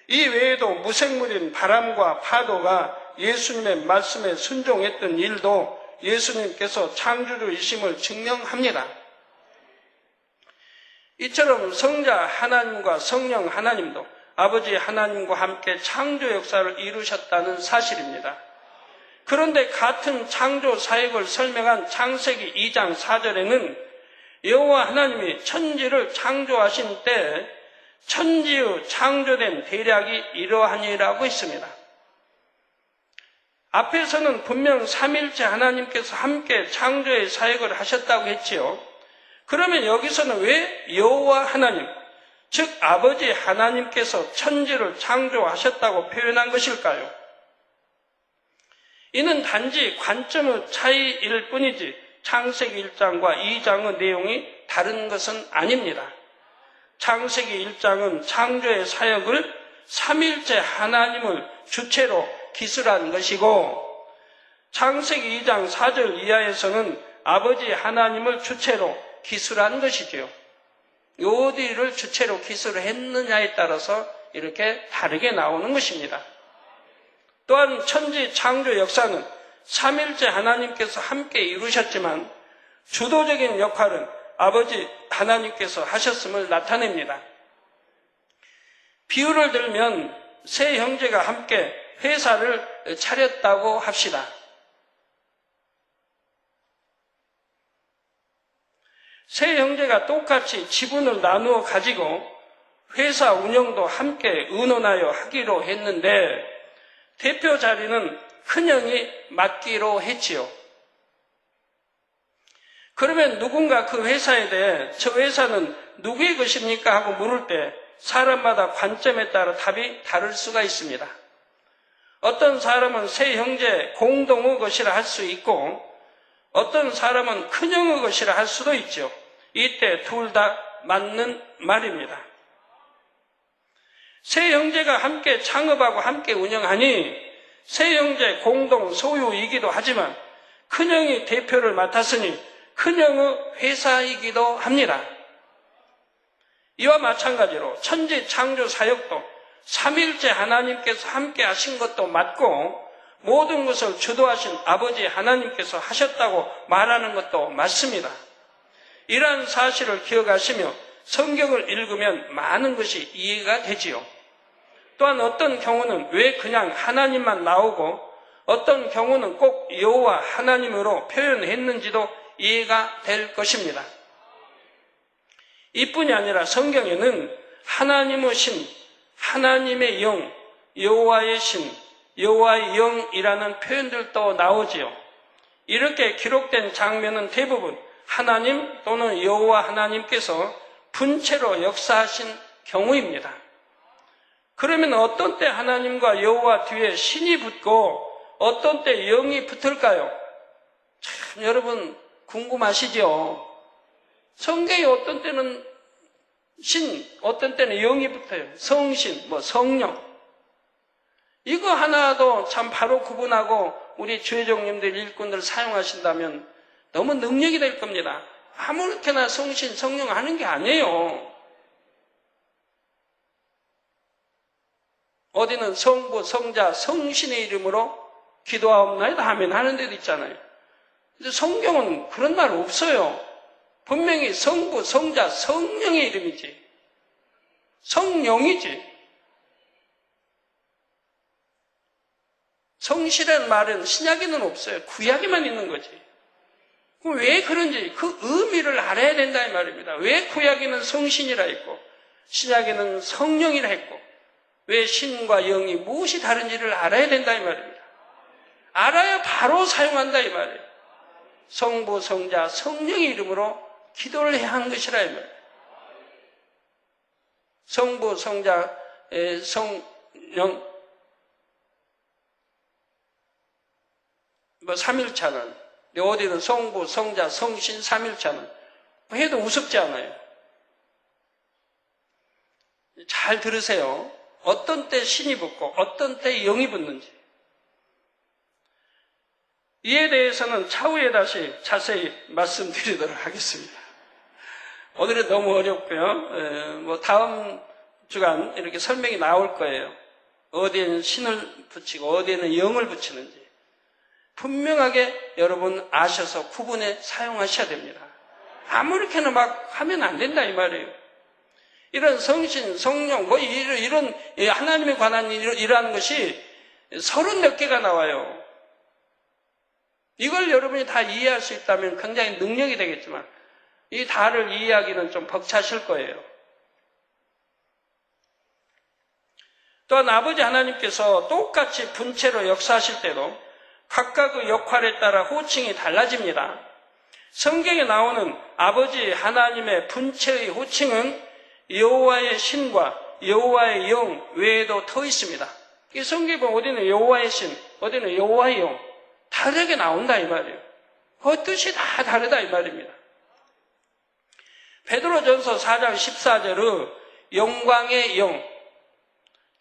이 외에도 무생물인 바람과 파도가 예수님의 말씀에 순종했던 일도 예수님께서 창조주이심을 증명합니다. 이처럼 성자 하나님과 성령 하나님도 아버지 하나님과 함께 창조 역사를 이루셨다는 사실입니다. 그런데 같은 창조 사역을 설명한 창세기 2장 4절에는 여호와 하나님이 천지를 창조하신 때 천지의 창조된 대략이 이러하니라고 했습니다. 앞에서는 분명 삼일체 하나님께서 함께 창조의 사역을 하셨다고 했지요. 그러면 여기서는 왜 여호와 하나님, 즉 아버지 하나님께서 천지를 창조하셨다고 표현한 것일까요? 이는 단지 관점의 차이일 뿐이지 창세기 1장과 2장의 내용이 다른 것은 아닙니다. 창세기 1장은 창조의 사역을 삼일체 하나님을 주체로 기술한 것이고 창세기 2장 4절 이하에서는 아버지 하나님을 주체로 기술한 것이지요. 어디를 주체로 기술을 했느냐에 따라서 이렇게 다르게 나오는 것입니다. 또한 천지 창조 역사는 삼일체 하나님께서 함께 이루셨지만 주도적인 역할은 아버지 하나님께서 하셨음을 나타냅니다. 비유를 들면 세 형제가 함께 회사를 차렸다고 합시다. 세 형제가 똑같이 지분을 나누어 가지고 회사 운영도 함께 의논하여 하기로 했는데 대표 자리는 큰형이 맡기로 했지요. 그러면 누군가 그 회사에 대해 저 회사는 누구의 것입니까? 하고 물을 때 사람마다 관점에 따라 답이 다를 수가 있습니다. 어떤 사람은 세 형제 공동의 것이라 할 수 있고 어떤 사람은 큰형의 것이라 할 수도 있죠. 이때 둘 다 맞는 말입니다. 세 형제가 함께 창업하고 함께 운영하니 세 형제 공동 소유이기도 하지만 큰형이 대표를 맡았으니 큰형의 회사이기도 합니다. 이와 마찬가지로 천지 창조 사역도 삼일째 하나님께서 함께 하신 것도 맞고 모든 것을 주도하신 아버지 하나님께서 하셨다고 말하는 것도 맞습니다. 이러한 사실을 기억하시며 성경을 읽으면 많은 것이 이해가 되지요. 또한 어떤 경우는 왜 그냥 하나님만 나오고 어떤 경우는 꼭 여호와 하나님으로 표현했는지도 이해가 될 것입니다. 이뿐이 아니라 성경에는 하나님의 신, 하나님의 영, 여호와의 신, 여호와의 영이라는 표현들도 나오지요. 이렇게 기록된 장면은 대부분 하나님 또는 여호와 하나님께서 분체로 역사하신 경우입니다. 그러면 어떤 때 하나님과 여호와 뒤에 신이 붙고 어떤 때 영이 붙을까요? 참 여러분 궁금하시죠? 성경에 어떤 때는 신, 어떤 때는 영이 붙어요. 성신, 성령. 이거 하나도 참 바로 구분하고 우리 주회종님들 일꾼들 사용하신다면 너무 능력이 될 겁니다. 아무렇게나 성신, 성령 하는 게 아니에요. 어디는 성부, 성자, 성신의 이름으로 기도하옵나이다 하면 하는 데도 있잖아요. 근데 성경은 그런 말 없어요. 분명히 성부, 성자, 성령의 이름이지. 성령이지. 성실한 말은 신약에는 없어요. 구약에만 있는 거지. 그럼 왜 그런지 그 의미를 알아야 된다 이 말입니다. 왜 구약에는 성신이라 했고 신약에는 성령이라 했고 왜 신과 영이 무엇이 다른지를 알아야 된다 이 말입니다. 알아야 바로 사용한다 이 말이에요. 성부, 성자, 성령의 이름으로 기도를 해야 하는 것이라 이 말이에요. 성부, 성자, 성령 삼일차는 어디는 성부, 성자, 성신, 삼일차는 해도 우습지 않아요. 잘 들으세요. 어떤 때 신이 붙고 어떤 때 영이 붙는지. 이에 대해서는 차후에 다시 자세히 말씀드리도록 하겠습니다. 오늘은 너무 어렵고요. 다음 주간 이렇게 설명이 나올 거예요. 어디에는 신을 붙이고 어디에는 영을 붙이는지. 분명하게 여러분 아셔서 구분해 사용하셔야 됩니다. 아무렇게나 막 하면 안 된다 이 말이에요. 이런 성신, 성령, 이런 하나님에 관한 이러한 것이 30몇 개가 나와요. 이걸 여러분이 다 이해할 수 있다면 굉장히 능력이 되겠지만 이 다를 이해하기는 좀 벅차실 거예요. 또한 아버지 하나님께서 똑같이 분체로 역사하실 때도 각각의 역할에 따라 호칭이 달라집니다. 성경에 나오는 아버지 하나님의 분체의 호칭은 여호와의 신과 여호와의 영 외에도 더 있습니다. 이 성경에 보면 어디는 여호와의 신, 어디는 여호와의 영 다르게 나온다 이 말이에요. 그 뜻이 다 다르다 이 말입니다. 베드로전서 4장 14절의 영광의 영,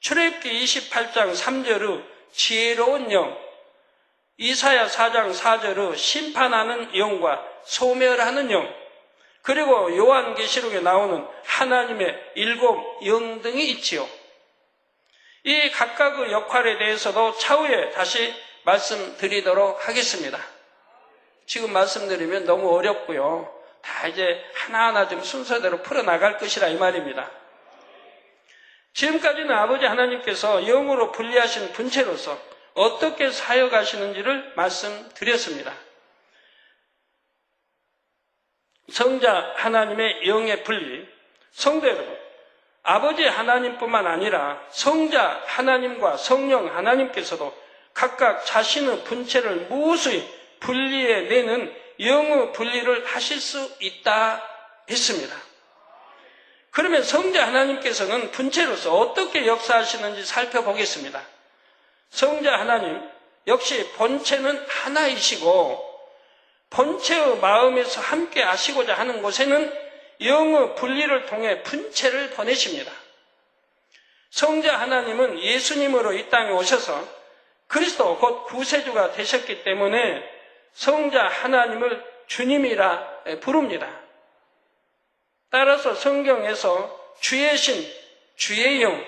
출애굽기 28장 3절의 지혜로운 영, 이사야 4장 4절의 심판하는 영과 소멸하는 영, 그리고 요한계시록에 나오는 하나님의 7 영 등이 있지요. 이 각각의 역할에 대해서도 차후에 다시 말씀드리도록 하겠습니다. 지금 말씀드리면 너무 어렵고요. 다 이제 하나하나 좀 순서대로 풀어나갈 것이라 이 말입니다. 지금까지는 아버지 하나님께서 영으로 분리하신 분체로서 어떻게 사역하시는지를 말씀드렸습니다. 성자 하나님의 영의 분리, 성도 여러분, 아버지 하나님뿐만 아니라 성자 하나님과 성령 하나님께서도 각각 자신의 분체를 무엇의 분리해내는 영의 분리를 하실 수 있다 했습니다. 그러면 성자 하나님께서는 분체로서 어떻게 역사하시는지 살펴보겠습니다. 성자 하나님 역시 본체는 하나이시고 본체의 마음에서 함께 하시고자 하는 곳에는 영의 분리를 통해 분체를 보내십니다. 성자 하나님은 예수님으로 이 땅에 오셔서 그리스도 곧 구세주가 되셨기 때문에 성자 하나님을 주님이라 부릅니다. 따라서 성경에서 주의 신, 주의 영,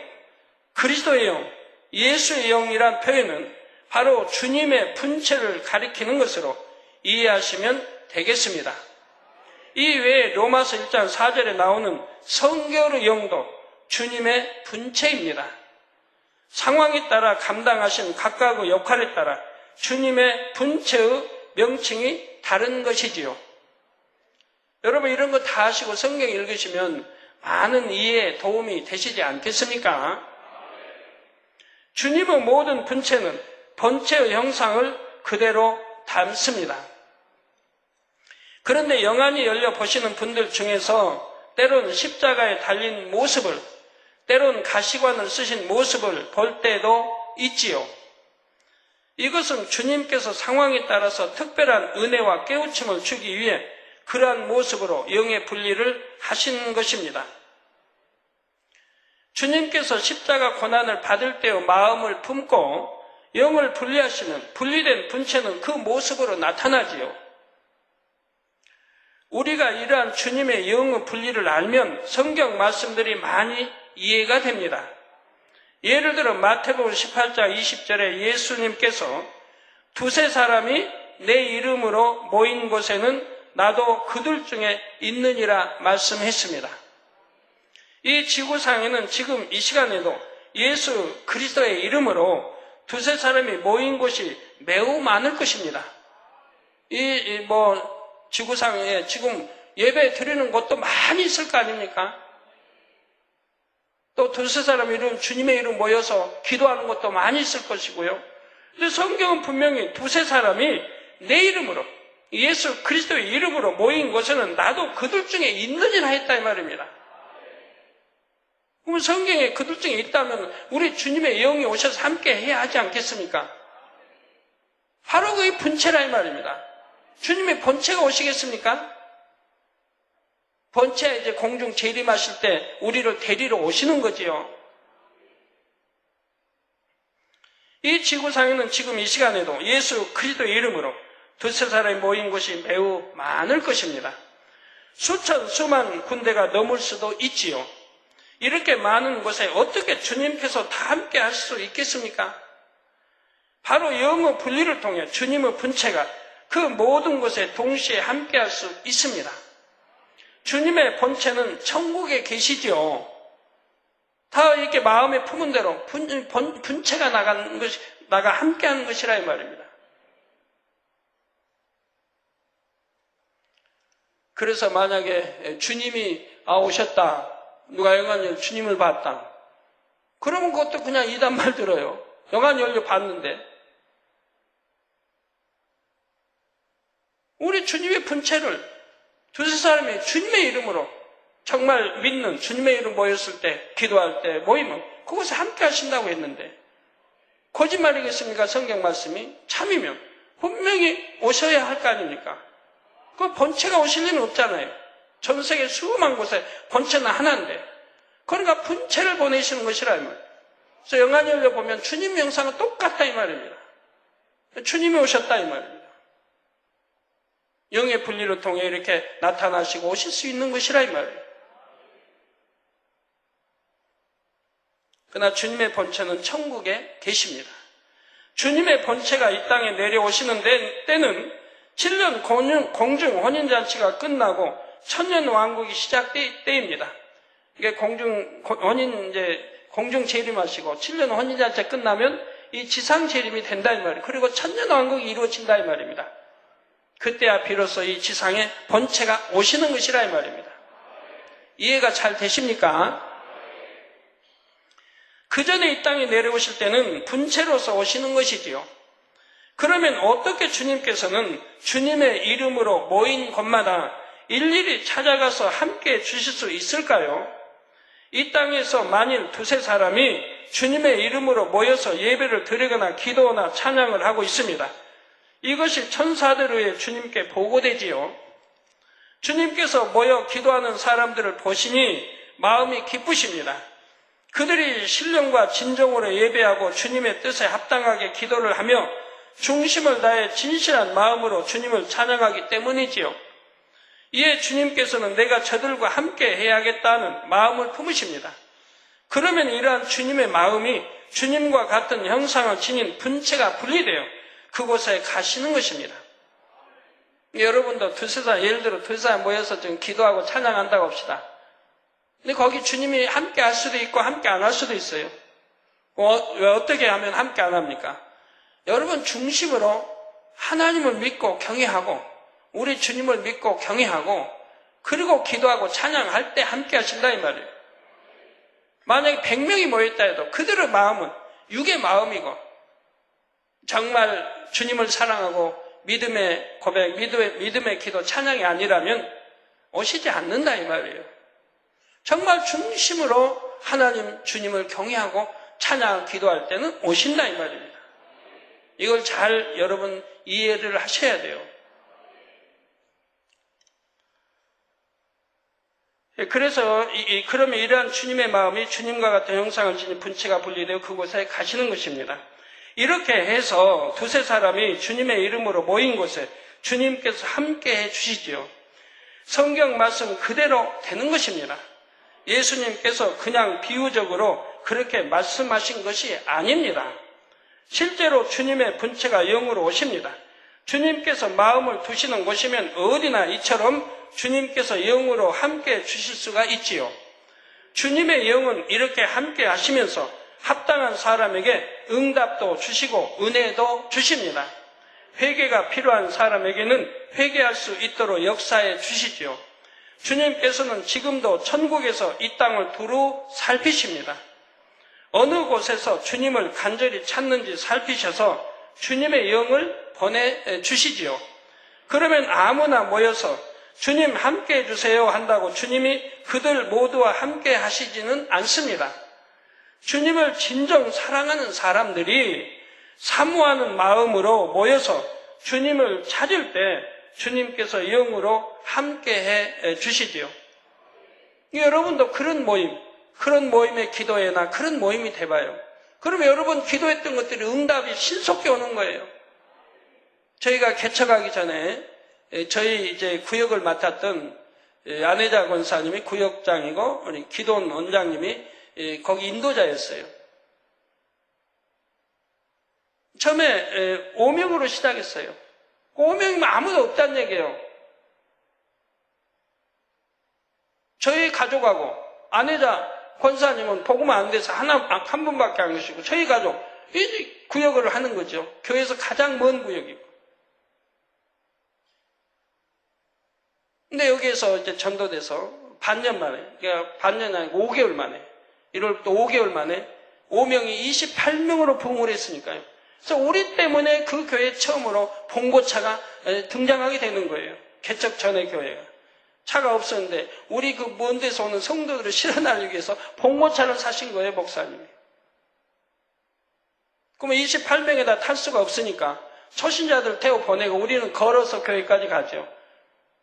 그리스도의 영, 예수의 영이란 표현은 바로 주님의 분체를 가리키는 것으로 이해하시면 되겠습니다. 이 외에 로마서 1장 4절에 나오는 성결의 영도 주님의 분체입니다. 상황에 따라 감당하신 각각의 역할에 따라 주님의 분체의 명칭이 다른 것이지요. 여러분 이런 거 다 아시고 성경 읽으시면 많은 이해에 도움이 되시지 않겠습니까? 주님의 모든 분체는 본체의 형상을 그대로 담습니다. 그런데 영안이 열려 보시는 분들 중에서 때론 십자가에 달린 모습을, 때론 가시관을 쓰신 모습을 볼 때도 있지요. 이것은 주님께서 상황에 따라서 특별한 은혜와 깨우침을 주기 위해 그러한 모습으로 영의 분리를 하신 것입니다. 주님께서 십자가 고난을 받을 때의 마음을 품고 영을 분리하시는 분리된 분체는 그 모습으로 나타나지요. 우리가 이러한 주님의 영의 분리를 알면 성경 말씀들이 많이 이해가 됩니다. 예를 들어 마태복음 18장 20절에 예수님께서 두세 사람이 내 이름으로 모인 곳에는 나도 그들 중에 있느니라 말씀했습니다. 이 지구상에는 지금 이 시간에도 예수 그리스도의 이름으로 두세 사람이 모인 곳이 매우 많을 것입니다. 지구상에 지금 예배 드리는 곳도 많이 있을 거 아닙니까? 또 두세 사람 이름, 주님의 이름 모여서 기도하는 것도 많이 있을 것이고요. 근데 성경은 분명히 두세 사람이 내 이름으로, 예수 그리스도의 이름으로 모인 곳에는 나도 그들 중에 있느니라 했다 이 말입니다. 그러면 성경에 그들 중에 있다면 우리 주님의 영이 오셔서 함께 해야 하지 않겠습니까? 바로 그 분체라 이 말입니다. 주님의 본체가 오시겠습니까? 본체가 이제 공중 재림하실 때 우리를 데리러 오시는 거지요. 이 지구상에는 지금 이 시간에도 예수 그리스도의 이름으로 두세 사람이 모인 곳이 매우 많을 것입니다. 수천, 수만 군데가 넘을 수도 있지요. 이렇게 많은 곳에 어떻게 주님께서 다 함께 할 수 있겠습니까? 바로 영의 분리를 통해 주님의 분체가 그 모든 곳에 동시에 함께 할 수 있습니다. 주님의 본체는 천국에 계시지요. 다 이렇게 마음에 품은 대로 분체가 나가 함께 하는 것이라 이 말입니다. 그래서 만약에 주님이 오셨다. 누가 영안열려 주님을 봤다. 그러면 그것도 그냥 이단말 들어요. 영안열려 봤는데. 우리 주님의 분체를 두세 사람이 주님의 이름으로 정말 믿는 주님의 이름 모였을 때, 기도할 때 모이면 그곳에 함께 하신다고 했는데 거짓말이겠습니까? 성경 말씀이 참이면 분명히 오셔야 할 거 아닙니까? 그 본체가 오실 리는 없잖아요. 전 세계 수많은 곳에 본체는 하나인데 그러니까 분체를 보내시는 것이라 이 말이에요. 그래서 영안 열려 보면 주님 영상은 똑같다 이 말입니다. 주님이 오셨다 이 말입니다. 영의 분리를 통해 이렇게 나타나시고 오실 수 있는 것이라 이 말이에요. 그러나 주님의 본체는 천국에 계십니다. 주님의 본체가 이 땅에 내려오시는 때는 7년 공중 혼인잔치가 끝나고 천년 왕국이 시작될 때입니다. 이게 공중 재림하시고 7년 혼인잔치가 끝나면 이 지상 재림이 된다 이 말이에요. 그리고 천년 왕국이 이루어진다 이 말입니다. 그때야 비로소 이 지상에 본체가 오시는 것이라 이 말입니다. 이해가 잘 되십니까? 그 전에 이 땅에 내려오실 때는 분체로서 오시는 것이지요. 그러면 어떻게 주님께서는 주님의 이름으로 모인 곳마다 일일이 찾아가서 함께 주실 수 있을까요? 이 땅에서 만일 두세 사람이 주님의 이름으로 모여서 예배를 드리거나 기도나 찬양을 하고 있습니다. 이것이 천사들 위해 주님께 보고되지요. 주님께서 모여 기도하는 사람들을 보시니 마음이 기쁘십니다. 그들이 신령과 진정으로 예배하고 주님의 뜻에 합당하게 기도를 하며 중심을 다해 진실한 마음으로 주님을 찬양하기 때문이지요. 이에 주님께서는 내가 저들과 함께 해야겠다는 마음을 품으십니다. 그러면 이러한 주님의 마음이 주님과 같은 형상을 지닌 분체가 분리되어 그곳에 가시는 것입니다. 여러분도 두세 사람, 예를 들어 두세 사람 모여서 좀 기도하고 찬양한다고 합시다. 근데 거기 주님이 함께 할 수도 있고 함께 안 할 수도 있어요. 왜 어떻게 하면 함께 안 합니까? 여러분 중심으로 하나님을 믿고 경외하고 우리 주님을 믿고 경외하고 그리고 기도하고 찬양할 때 함께 하신다 이 말이에요. 만약에 100명이 모였다 해도 그들의 마음은 육의 마음이고 정말 주님을 사랑하고 믿음의 고백, 믿음의 기도, 찬양이 아니라면 오시지 않는다 이 말이에요. 정말 중심으로 하나님, 주님을 경외하고 찬양, 기도할 때는 오신다 이 말입니다. 이걸 잘 여러분 이해를 하셔야 돼요. 그래서 그러면 이러한 주님의 마음이 주님과 같은 형상을 지닌 분체가 분리되어 그곳에 가시는 것입니다. 이렇게 해서 두세 사람이 주님의 이름으로 모인 곳에 주님께서 함께 해주시지요. 성경 말씀 그대로 되는 것입니다. 예수님께서 그냥 비유적으로 그렇게 말씀하신 것이 아닙니다. 실제로 주님의 분체가 영으로 오십니다. 주님께서 마음을 두시는 곳이면 어디나 이처럼 주님께서 영으로 함께 주실 수가 있지요. 주님의 영은 이렇게 함께 하시면서 합당한 사람에게 응답도 주시고 은혜도 주십니다. 회개가 필요한 사람에게는 회개할 수 있도록 역사해 주시지요. 주님께서는 지금도 천국에서 이 땅을 두루 살피십니다. 어느 곳에서 주님을 간절히 찾는지 살피셔서 주님의 영을 보내주시지요. 그러면 아무나 모여서 주님 함께 해주세요 한다고 주님이 그들 모두와 함께 하시지는 않습니다. 주님을 진정 사랑하는 사람들이 사모하는 마음으로 모여서 주님을 찾을 때 주님께서 영으로 함께 해 주시지요. 여러분도 그런 모임의 기도회나 그런 모임이 돼봐요. 그러면 여러분 기도했던 것들이 응답이 신속히 오는 거예요. 저희가 개척하기 전에 저희 이제 구역을 맡았던 안혜자 권사님이 구역장이고 우리 기도원 원장님이 거기 인도자였어요. 처음에 5명으로 시작했어요. 5명이면 아무도 없다는 얘기예요. 저희 가족하고 안혜자 권사님은 복음 안 돼서 한 분밖에 안 계시고 저희 가족 이 구역을 하는 거죠. 교회에서 가장 먼 구역이고. 근데 여기에서 이제 전도돼서 반년 만에, 그러니까 반년이 아니고 5개월 만에, 1월부터 5개월 만에 5명이 28명으로 부흥을 했으니까요. 그래서 우리 때문에 그 교회 처음으로 봉고차가 등장하게 되는 거예요. 개척 전의 교회가. 차가 없었는데 우리 그 먼 데서 오는 성도들을 실어 날리기 위해서 봉고차를 사신 거예요, 목사님이. 그러면 28명에다 탈 수가 없으니까 초신자들 태워 보내고 우리는 걸어서 교회까지 가죠.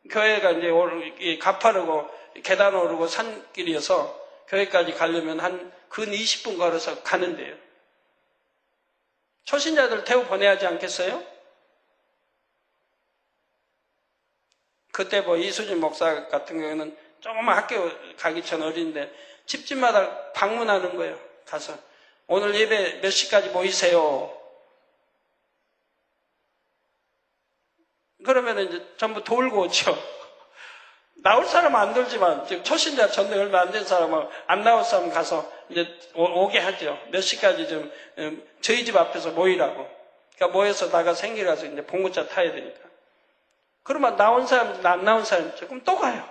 교회가 이제 가파르고 계단 오르고 산길이어서 교회까지 가려면 한 근 20분 걸어서 가는데요. 초신자들 태워 보내야 하지 않겠어요? 그때 뭐 이수진 목사 같은 경우는 조그만 학교 가기 전 어린데 집집마다 방문하는 거예요. 가서 오늘 예배 몇 시까지 모이세요. 그러면 이제 전부 돌고 오죠. 나올 사람은 안 돌지만 지금 초신자 전도 얼마 안 된 사람은 안 나올 사람 가서 이제 오게 하죠. 몇 시까지 좀 저희 집 앞에서 모이라고. 그러니까 모여서 나가 생길 가서 이제 봉고차 타야 되니까. 그러면 나온 사람, 안 나온 사람 조금 또 가요.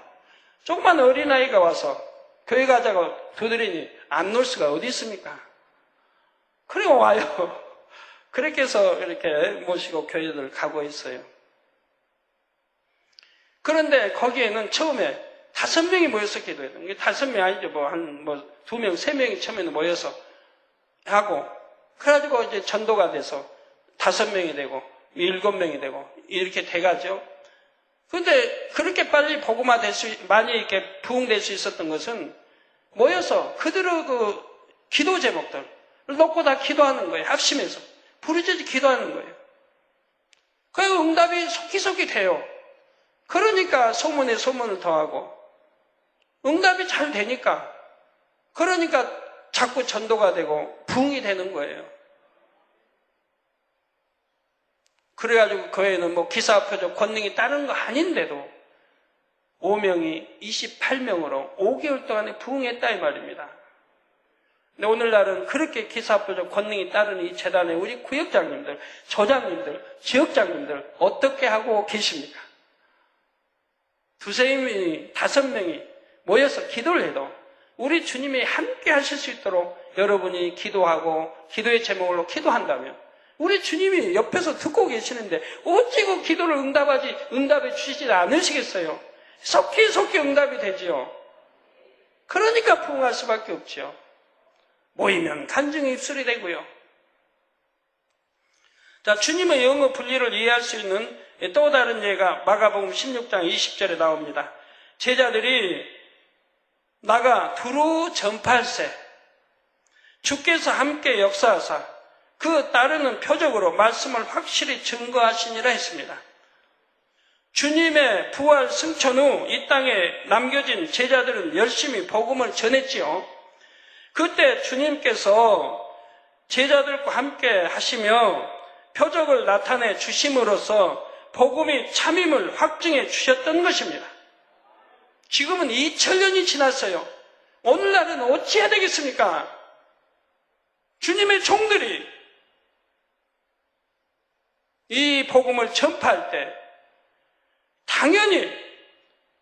조그만 어린아이가 와서 교회 가자고 두드리니 안 놀 수가 어디 있습니까? 그리고 와요. 그렇게 해서 이렇게 모시고 교회들 가고 있어요. 그런데 거기에는 처음에 5명이 모여서 기도해요. 5명 아니죠. 뭐 2명, 3명이 처음에는 모여서 하고, 그래가지고 이제 전도가 돼서 5명이 되고, 7명이 되고, 이렇게 돼가죠. 그런데 그렇게 빨리 복음화 많이 이렇게 부흥될 수 있었던 것은 모여서 그들의 그 기도 제목들을 놓고 다 기도하는 거예요. 합심해서. 부르짖어 기도하는 거예요. 그 응답이 속기속기 돼요. 그러니까 소문에 소문을 더하고 응답이 잘 되니까 그러니까 자꾸 전도가 되고 부흥이 되는 거예요. 그래가지고 교회는 뭐 기사표적 권능이 다른 거 아닌데도 5명이 28명으로 5개월 동안에 부흥했다 이 말입니다. 근데 오늘날은 그렇게 기사표적 권능이 따른 이 재단에 우리 구역장님들, 조장님들, 지역장님들 어떻게 하고 계십니까? 2-3명이, 5명이 모여서 기도를 해도 우리 주님이 함께 하실 수 있도록 여러분이 기도하고 기도의 제목으로 기도한다면 우리 주님이 옆에서 듣고 계시는데 어찌 그 기도를 응답해 주시지 않으시겠어요? 속히 응답이 되지요. 그러니까 부흥할 수밖에 없지요. 모이면 간증의 입술이 되고요. 자, 주님의 영어 분리를 이해할 수 있는 또 다른 예가 마가복음 16장 20절에 나옵니다. 제자들이 나가 두루 전파할세 주께서 함께 역사하사 그 따르는 표적으로 말씀을 확실히 증거하시니라 했습니다. 주님의 부활 승천 후 이 땅에 남겨진 제자들은 열심히 복음을 전했지요. 그때 주님께서 제자들과 함께 하시며 표적을 나타내 주심으로써 복음이 참임을 확증해 주셨던 것입니다. 지금은 2000년이 지났어요. 오늘날은 어찌해야 되겠습니까? 주님의 종들이 이 복음을 전파할 때 당연히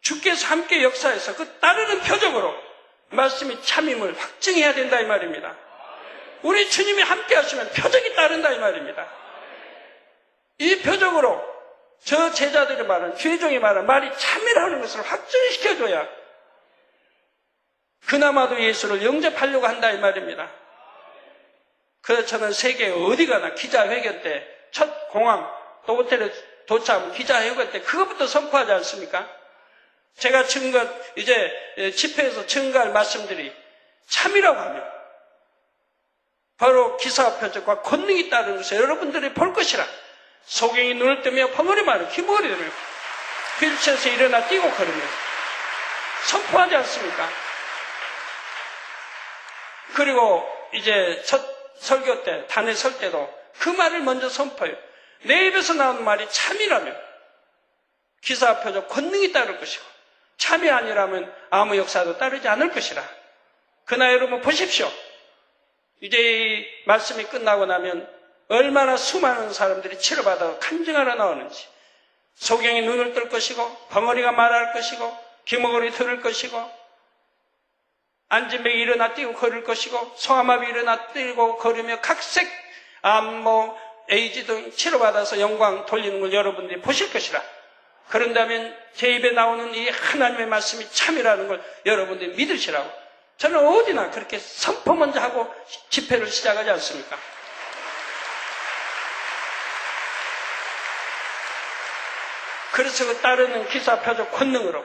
주께서 함께 역사해서 그 따르는 표적으로 말씀이 참임을 확증해야 된다 이 말입니다. 우리 주님이 함께 하시면 표적이 따른다 이 말입니다. 이 표적으로 저 제자들이 말하는 주의종이 말하는 말이 참이라는 것을 확증시켜줘야 그나마도 예수를 영접하려고 한다 이 말입니다. 그래서 저는 세계 어디 가나 기자회견 때 첫 공항 또 호텔에 도착하면 기자회견 때 그것부터 선포하지 않습니까? 제가 이제 집회에서 증거할 말씀들이 참이라고 하면 바로 기사 표적과 권능이 따르는 것을 여러분들이 볼 것이라. 소경이 눈을 뜨며 벙어리 말을 기머리 들며 휠체어에서 일어나 뛰고 걸으며 선포하지 않습니까? 그리고 이제 첫 설교 때 단에 설 때도 그 말을 먼저 선포해요. 내 입에서 나오는 말이 참이라면 기사 표적 권능이 따를 것이고 참이 아니라면 아무 역사도 따르지 않을 것이라. 그러나 여러분 보십시오. 이제 이 말씀이 끝나고 나면 얼마나 수많은 사람들이 치료받아 간증하러 나오는지. 소경이 눈을 뜰 것이고 벙어리가 말할 것이고 기머거리 들을 것이고 안진뱅이 일어나 뛰고 걸을 것이고 소아마비 일어나 뛰고 걸으며 각색 암, 에이즈 등 치료받아서 영광 돌리는 걸 여러분들이 보실 것이라. 그런다면 제 입에 나오는 이 하나님의 말씀이 참이라는 걸 여러분들이 믿으시라고. 저는 어디나 그렇게 선포 먼저 하고 집회를 시작하지 않습니까? 그래서 그 따르는 기사 표적 권능으로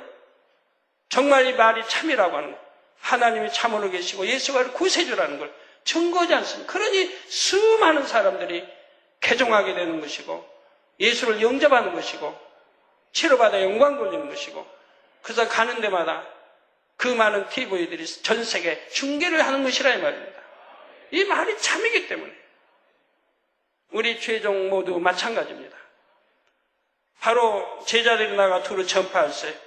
정말 이 말이 참이라고 하는 거, 하나님이 참으로 계시고 예수가 구세주라는 걸 증거하지 않습니까? 그러니 수많은 사람들이 개종하게 되는 것이고 예수를 영접하는 것이고 치료받아 영광 돌리는 것이고 그래서 가는 데마다 그 많은 TV들이 전 세계 중계를 하는 것이라 이 말입니다. 이 말이 참이기 때문에 우리 죄종 모두 마찬가지입니다. 바로 제자들이 나가 두루 전파할세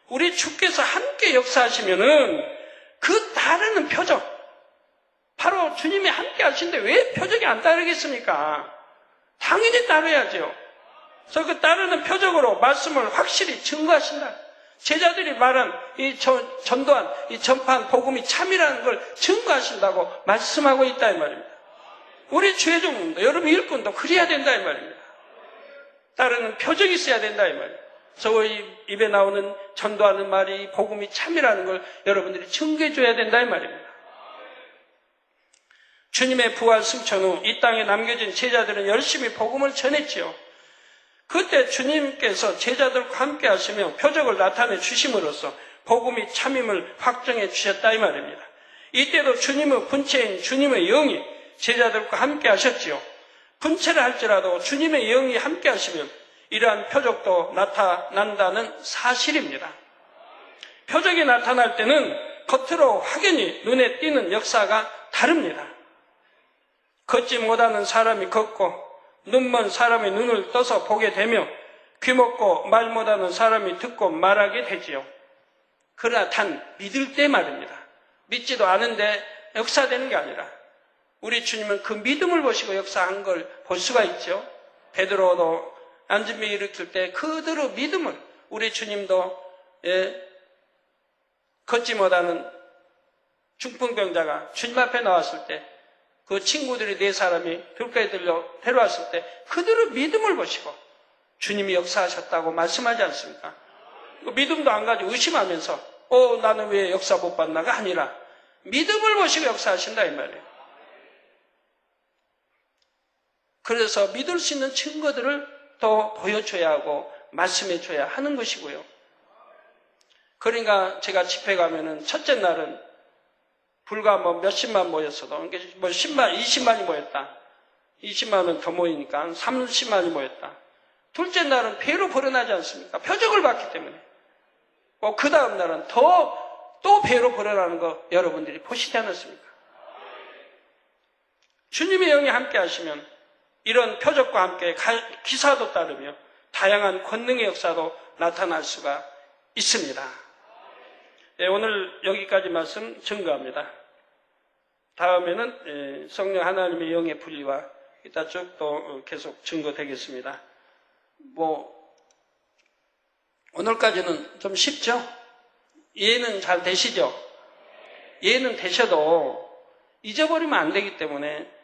우리 주께서 함께 역사하시면은 그 따르는 표적 바로 주님이 함께 하시는데 왜 표적이 안 따르겠습니까? 당연히 따르야죠. 그래서 그 따르는 표적으로 말씀을 확실히 증거하신다. 제자들이 말한 이 전도한 이 전파한 복음이 참이라는 걸 증거하신다고 말씀하고 있다 이 말입니다. 우리 죄종도 여러분 일꾼도 그래야 된다 이 말입니다. 따르는 표적이 있어야 된다 이 말이에요. 저희 입에 나오는 전도하는 말이 복음이 참이라는 걸 여러분들이 증거해 줘야 된다 이 말입니다. 주님의 부활 승천 후 이 땅에 남겨진 제자들은 열심히 복음을 전했지요. 그때 주님께서 제자들과 함께 하시며 표적을 나타내 주심으로써 복음이 참임을 확정해 주셨다 이 말입니다. 이때도 주님의 분체인 주님의 영이 제자들과 함께 하셨지요. 분체를 할지라도 주님의 영이 함께 하시면 이러한 표적도 나타난다는 사실입니다. 표적이 나타날 때는 겉으로 확연히 눈에 띄는 역사가 다릅니다. 걷지 못하는 사람이 걷고 눈먼 사람이 눈을 떠서 보게 되며 귀 먹고 말 못하는 사람이 듣고 말하게 되지요. 그러나 단 믿을 때 말입니다. 믿지도 않은데 역사되는 게 아니라 우리 주님은 그 믿음을 보시고 역사한 걸 볼 수가 있죠. 베드로도 안진뱅이 일으킬 때 그대로 믿음을 우리 주님도 걷지 못하는 중풍병자가 주님 앞에 나왔을 때 그 친구들이 네 사람이 들가에 데려왔을 때 그대로 믿음을 보시고 주님이 역사하셨다고 말씀하지 않습니까? 믿음도 안 가지고 의심하면서 나는 왜 역사 못 봤나가 아니라 믿음을 보시고 역사하신다 이 말이에요. 그래서 믿을 수 있는 증거들을 또 보여줘야 하고 말씀해줘야 하는 것이고요. 그러니까 제가 집회 가면은 첫째 날은 불과 뭐 몇십만 모였어도 뭐 10만, 20만이 모였다. 20만은 더 모이니까 30만이 모였다. 둘째 날은 배로 벌어나지 않습니까? 표적을 받기 때문에. 그 다음 날은 또 배로 벌어나는 거 여러분들이 보시지 않았습니까? 주님의 영이 함께 하시면 이런 표적과 함께 기사도 따르며 다양한 권능의 역사도 나타날 수가 있습니다. 네, 오늘 여기까지 말씀 증거합니다. 다음에는 성령 하나님의 영의 분리와 이따 쭉 또 계속 증거되겠습니다. 오늘까지는 좀 쉽죠? 이해는 잘 되시죠? 이해는 되셔도 잊어버리면 안 되기 때문에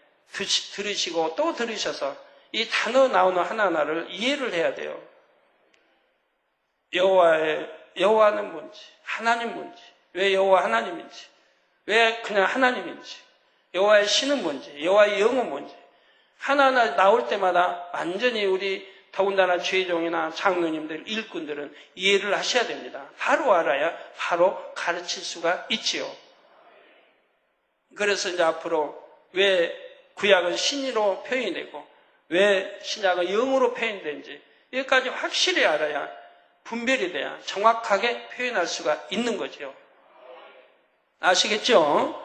들으시고 또 들으셔서 이 단어 나오는 하나하나를 이해를 해야 돼요. 여호와는 뭔지, 하나님 뭔지, 왜 여호와 하나님인지, 왜 그냥 하나님인지, 여호와의 신은 뭔지, 여호와의 영은 뭔지 하나하나 나올 때마다 완전히 우리 더군다나 죄종이나 장로님들, 일꾼들은 이해를 하셔야 됩니다. 바로 알아야 바로 가르칠 수가 있지요. 그래서 이제 앞으로 왜 구약은 신으로 표현이 되고 왜 신약은 영으로 표현되는지 여기까지 확실히 알아야 분별이 돼야 정확하게 표현할 수가 있는 거죠. 아시겠죠?